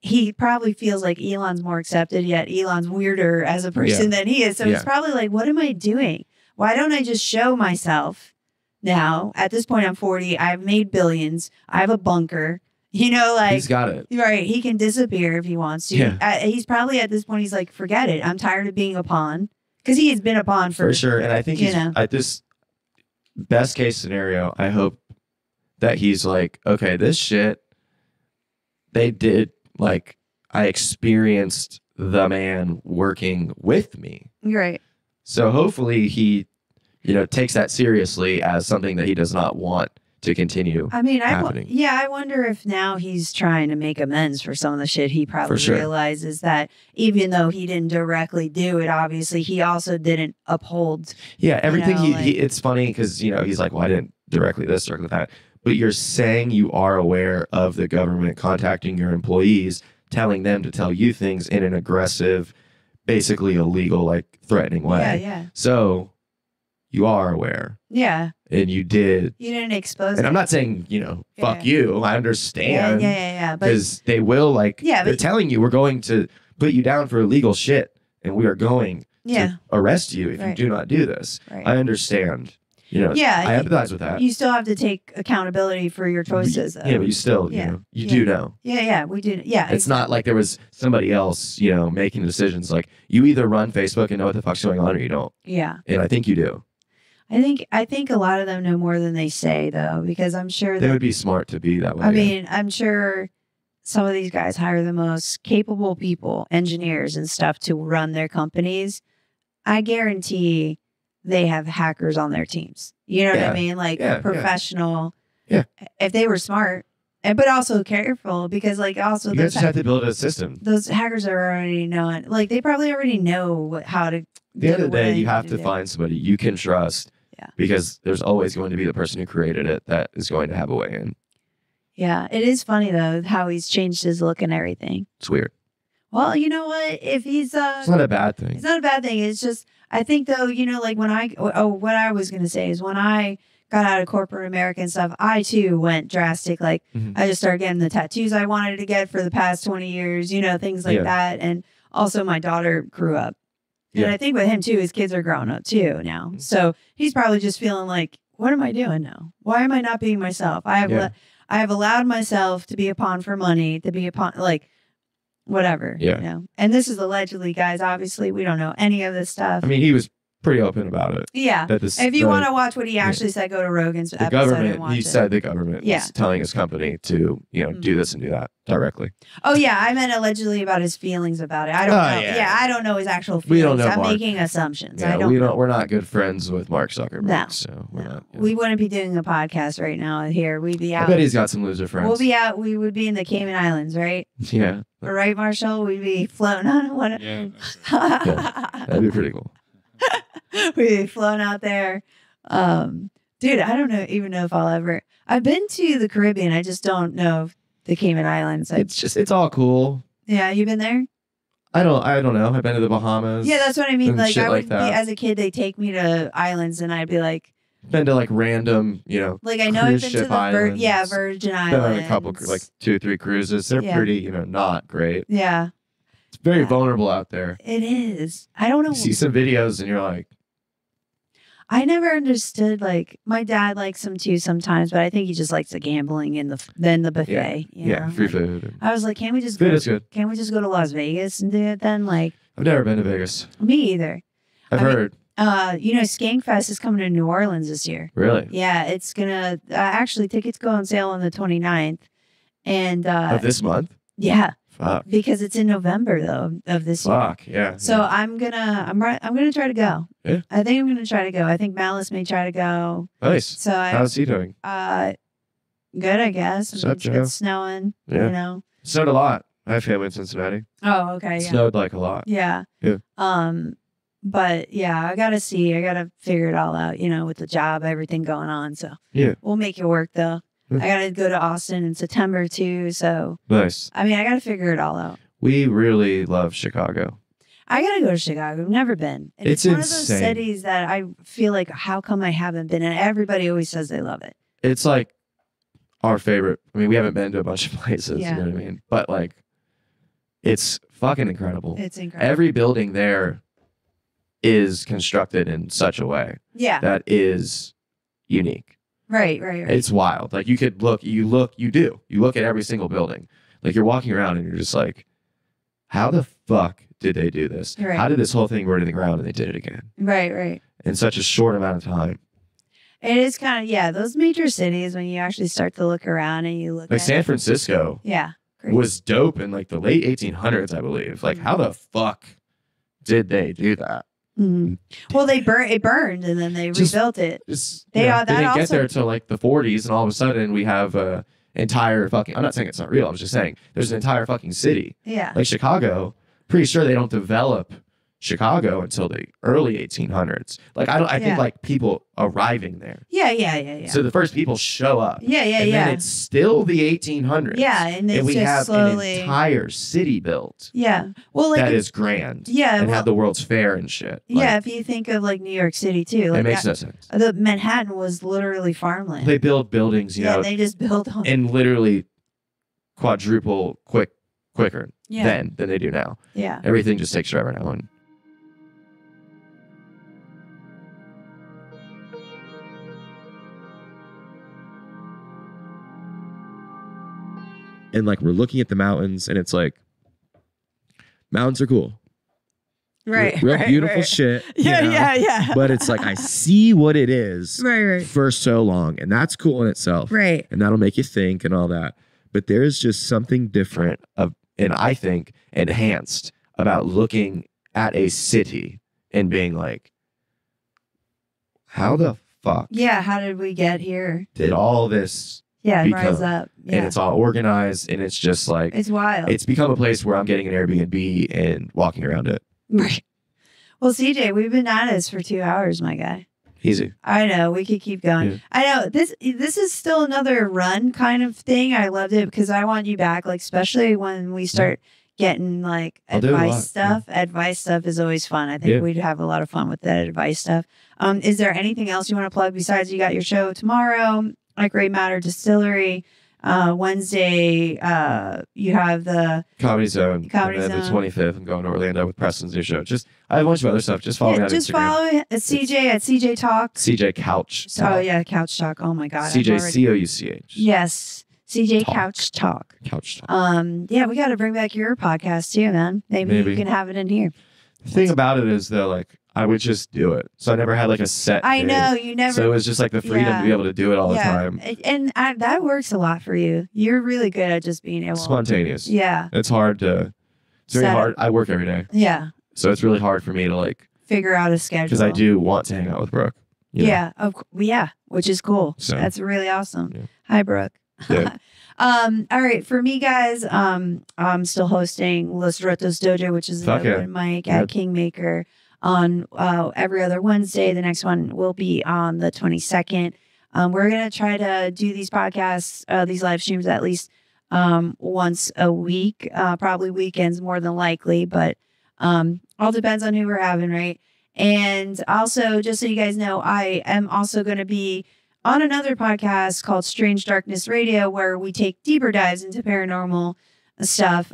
He probably feels like Elon's more accepted, yet Elon's weirder as a person than he is. So he's probably like, what am I doing? Why don't I just show myself now? At this point, I'm 40. I've made billions. I have a bunker. He's got it. Right. He can disappear if he wants to. Yeah. He's probably at this point, he's like, forget it. I'm tired of being a pawn. Because he has been a pawn for sure. And I think he's at this best case scenario, I hope that he's like, okay, this shit, they did, like, I experienced the man working with me. Right. So hopefully he, takes that seriously as something that he does not want to continue happening. I wonder if now he's trying to make amends for some of the shit he probably realizes that even though he didn't directly do it, obviously he also didn't uphold. Yeah, everything it's funny because, he's like, well, I didn't directly this, directly that. But you're saying you are aware of the government contacting your employees, telling them to tell you things in an aggressive, basically illegal, like threatening way. Yeah, yeah. So you are aware. Yeah. And you did. You didn't expose it. And I'm not saying, fuck you. I understand. Yeah. Because they will, they're telling you we're going to put you down for illegal shit and we are going to arrest you if you do not do this. Right. I understand. I empathize with that. You still have to take accountability for your choices, though. Yeah, but you still, you do know. Yeah, we do. Yeah. It's not like there was somebody else, making decisions. Like, you either run Facebook and know what the fuck's going on or you don't. Yeah. And I think you do. I think a lot of them know more than they say, though, because I'm sure they would be smart to be that way. I'm sure some of these guys hire the most capable people, engineers and stuff, to run their companies. I guarantee they have hackers on their teams. You know what I mean? Like professional. Yeah. If they were smart, but also careful, because you just have to build a system. Those hackers are already knowing. Like, they probably already know how to. At the end of the day, you have to find somebody you can trust. Yeah. Because there's always going to be the person who created it that is going to have a way in. Yeah. It is funny, though, how he's changed his look and everything. It's weird. Well, you know what? If he's it's not a bad thing. It's not a bad thing. It's just, I think, though, when what I was going to say is when I got out of corporate America and stuff, I too went drastic. Like, I just started getting the tattoos I wanted to get for the past 20 years, things like that. And also my daughter grew up. And I think with him too, his kids are growing up too now. So he's probably just feeling like, what am I doing now? Why am I not being myself? I have allowed myself to be a pawn for money, to be a pawn, whatever. Yeah. And this is allegedly, guys. Obviously, we don't know any of this stuff. I mean, he was pretty open about it. Yeah. If you want to watch what he actually said, go to Rogan's episode and watch it. He said the government was telling his company to, do this and do that directly. Oh, yeah. I meant allegedly about his feelings about it. I don't know. Yeah, I don't know his actual feelings. We don't know I'm Mark. making assumptions. Yeah, I don't know. We're not good friends with Mark Zuckerberg. No. So we're not. We wouldn't be doing a podcast right now here. We'd be out. I bet he's got some loser friends. We'll be out. We would be in the Cayman Islands, right? Yeah. Right, Marshall? We'd be floating on one. Yeah. That'd be pretty cool. We'd be flown out there. Dude, I don't even know if I'll ever. I've been to the Caribbean. I just don't know the Cayman Islands. It's all cool. Yeah, you been there? I don't know. I've been to the Bahamas. Yeah, that's what I mean. Like, I would be, that. as a kid, they take me to islands and I'd be like, been to random, like, I know I've been to the Virgin Islands. Been on a couple, 2-3 cruises. They're pretty, not great. Yeah. It's very vulnerable out there. It is. I don't know. You see some videos and you're like, I never understood, my dad likes them too sometimes, but I think he just likes the gambling and the buffet. Yeah, free food. I was like, can't we just food is good. Can't we just go to Las Vegas and do it then? I've never been to Vegas. Me either. I've heard. Skankfest is coming to New Orleans this year. Really? Yeah, it's gonna actually tickets go on sale on the 29th. And of this month? Yeah. Fuck. Because it's in November though of this year. Fuck, yeah. So I'm gonna try to go. Yeah. I think I'm gonna try to go. I think Malice may try to go. Nice. So how's he doing? Good, I guess. It's snowing. Yeah. You know. Snowed a lot. I have family in Cincinnati. Oh, okay. Yeah. Snowed like a lot. Yeah. Yeah. But yeah, I gotta figure it all out, with the job, everything going on. So yeah, we'll make it work though. Yeah. I gotta go to Austin in September too. So nice. I mean, I gotta figure it all out. We really love Chicago. I gotta go to Chicago. I've never been. And it's one insane. of those cities that I feel like, how come I haven't been? And everybody always says they love it. It's like our favorite. I mean, we haven't been to a bunch of places, Yeah. you know what I mean? But like, it's fucking incredible. It's incredible. Every building there is constructed in such a way Yeah. that is unique. Right. It's wild. Like you look at every single building. Like you're walking around and you're just like, how the fuck did they do this? Right. How did this whole thing run to the ground and they did it again? Right. In such a short amount of time. It is kind of, yeah, those major cities when you actually start to look around and you look Like at San it. Francisco Yeah. Crazy. was dope in like the late 1800s, I believe. Like how the fuck did they do that? Mm-hmm. Well, it burned and then they rebuilt it. They didn't get there till like the 40s, and all of a sudden we have a entire fucking. I'm not saying it's not real. I'm just saying there's an entire fucking city. Yeah. Like Chicago. Pretty sure they don't develop Chicago until the early 1800s. Like I think like people arriving there. Yeah. So the first people show up. Yeah. And then it's still the 1800s. Yeah, and it's we just have slowly an entire city built. Yeah. Well, like that is grand. Yeah. And have the World's Fair and shit. Yeah, Like, if you think of like New York City too, like it makes no sense. The Manhattan was literally farmland. They build buildings, you know, they just built on and literally quadruple quicker than they do now. Yeah. Everything just takes forever now. And like we're looking at the mountains, and it's like mountains are cool, Right. real beautiful shit. Yeah. But it's like I see what it is Right. for so long, and that's cool in itself. Right. And that'll make you think and all that. But there's just something different and I think enhanced about looking at a city and being like, how the fuck Yeah. How did we get here? did all this Yeah. become? Rise up. Yeah. And it's all organized, and it's just like It's wild. it's become a place where I'm getting an Airbnb and walking around it. Right. Well, CJ, we've been at this for 2 hours, my guy. Easy. I know, we could keep going. Yeah. I know this is still another run kind of thing. I loved it because I want you back, like especially when we start getting like I'll do it a lot, advice stuff. yeah. Advice stuff is always fun. I think we'd have a lot of fun with that advice stuff. Is there anything else you want to plug besides you got your show tomorrow at Great Matter Distillery? Wednesday, you have the Comedy Zone. Comedy and then Zone. the 25th, I'm going to Orlando with Preston's new show. I have a bunch of other stuff. Just follow me on just Instagram. follow CJ at CJ Talk. CJ Couch. Oh yeah, Couch Talk. Oh my God. CJ I'm already- COUCH. Yes. CJ Talk. Couch Talk. Couch Talk. Yeah, we got to bring back your podcast too, man. Maybe you can have it in here. The thing about it is though, like I would just do it. So I never had like a set. I day. know you never. So it was just like the freedom to be able to do it all the time. And that works a lot for you. You're really good at just being able. Spontaneous. Yeah. It's hard to. It's very Set it. hard. I work every day, Yeah. so it's really hard for me to like Figure out a schedule. because I do want to hang out with Brooke. you know? Yeah. Which is cool. So- That's really awesome. Yeah. Hi, Brooke. Yeah. All right. For me, guys, I'm still hosting Los Rotos Dojo, which is an Fuck yeah. open mic at Kingmaker on every other Wednesday. The next one will be on the 22nd. We're going to try to do these podcasts, these live streams at least once a week, probably weekends more than likely, but all depends on who we're having, right? And also, just so you guys know, I am also going to be on another podcast called Strange Darkness Radio, where we take deeper dives into paranormal stuff.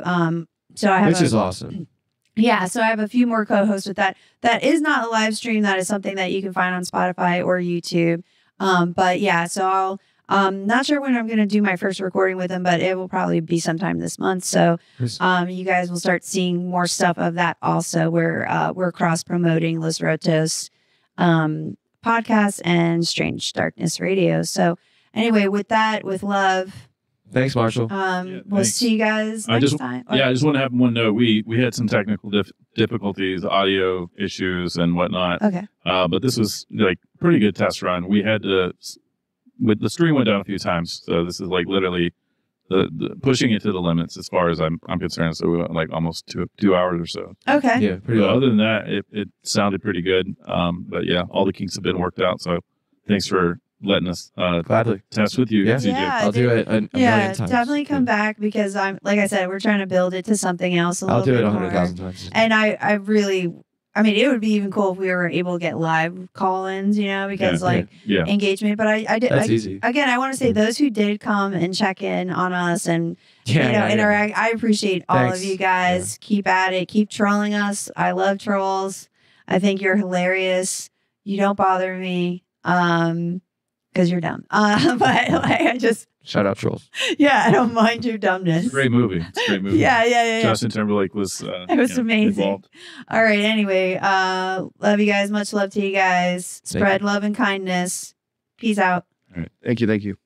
So I have Which is awesome. Yeah, so I have a few more co-hosts with that. That is not a live stream. That is something that you can find on Spotify or YouTube. But yeah, so I'm not sure when I'm going to do my first recording with them, but it will probably be sometime this month. So you guys will start seeing more stuff of that also. We're cross-promoting Los Rotos podcast and Strange Darkness Radio. So anyway, with that, with love, Thanks, Marshall. we'll thanks. see you guys next time. I just want to have one note. We had some technical difficulties, audio issues and whatnot. Okay. But this was like pretty good test run. We had to, with the stream went down a few times. So this is like literally the pushing it to the limits as far as I'm concerned. So we went like almost 2 hours or so. Okay. Yeah, pretty But well. other than that, it sounded pretty good. But yeah, all the kinks have been worked out. So thanks for letting us Gladly. test with you. Yeah. CJ. Yeah, I'll do it a million times. definitely come back because I'm like I said, we're trying to build it to something else. I'll do it bit 100,000 more. times. And I really, I mean, it would be even cool if we were able to get live call-ins, you know, because Yeah. engagement. But I did. That's easy. Again, I want to say those who did come and check in on us and Yeah, interact. I appreciate all Thanks. of you guys. Keep at it. Keep trolling us. I love trolls. I think you're hilarious. You don't bother me because you're dumb. But like, I just, Shout out trolls. yeah, I don't mind your dumbness. It's a great movie. It's a great movie. Yeah. Justin Timberlake was It was amazing. involved. All right. Anyway, love you guys. Much love to you guys. Spread love and kindness. Peace out. Thank you.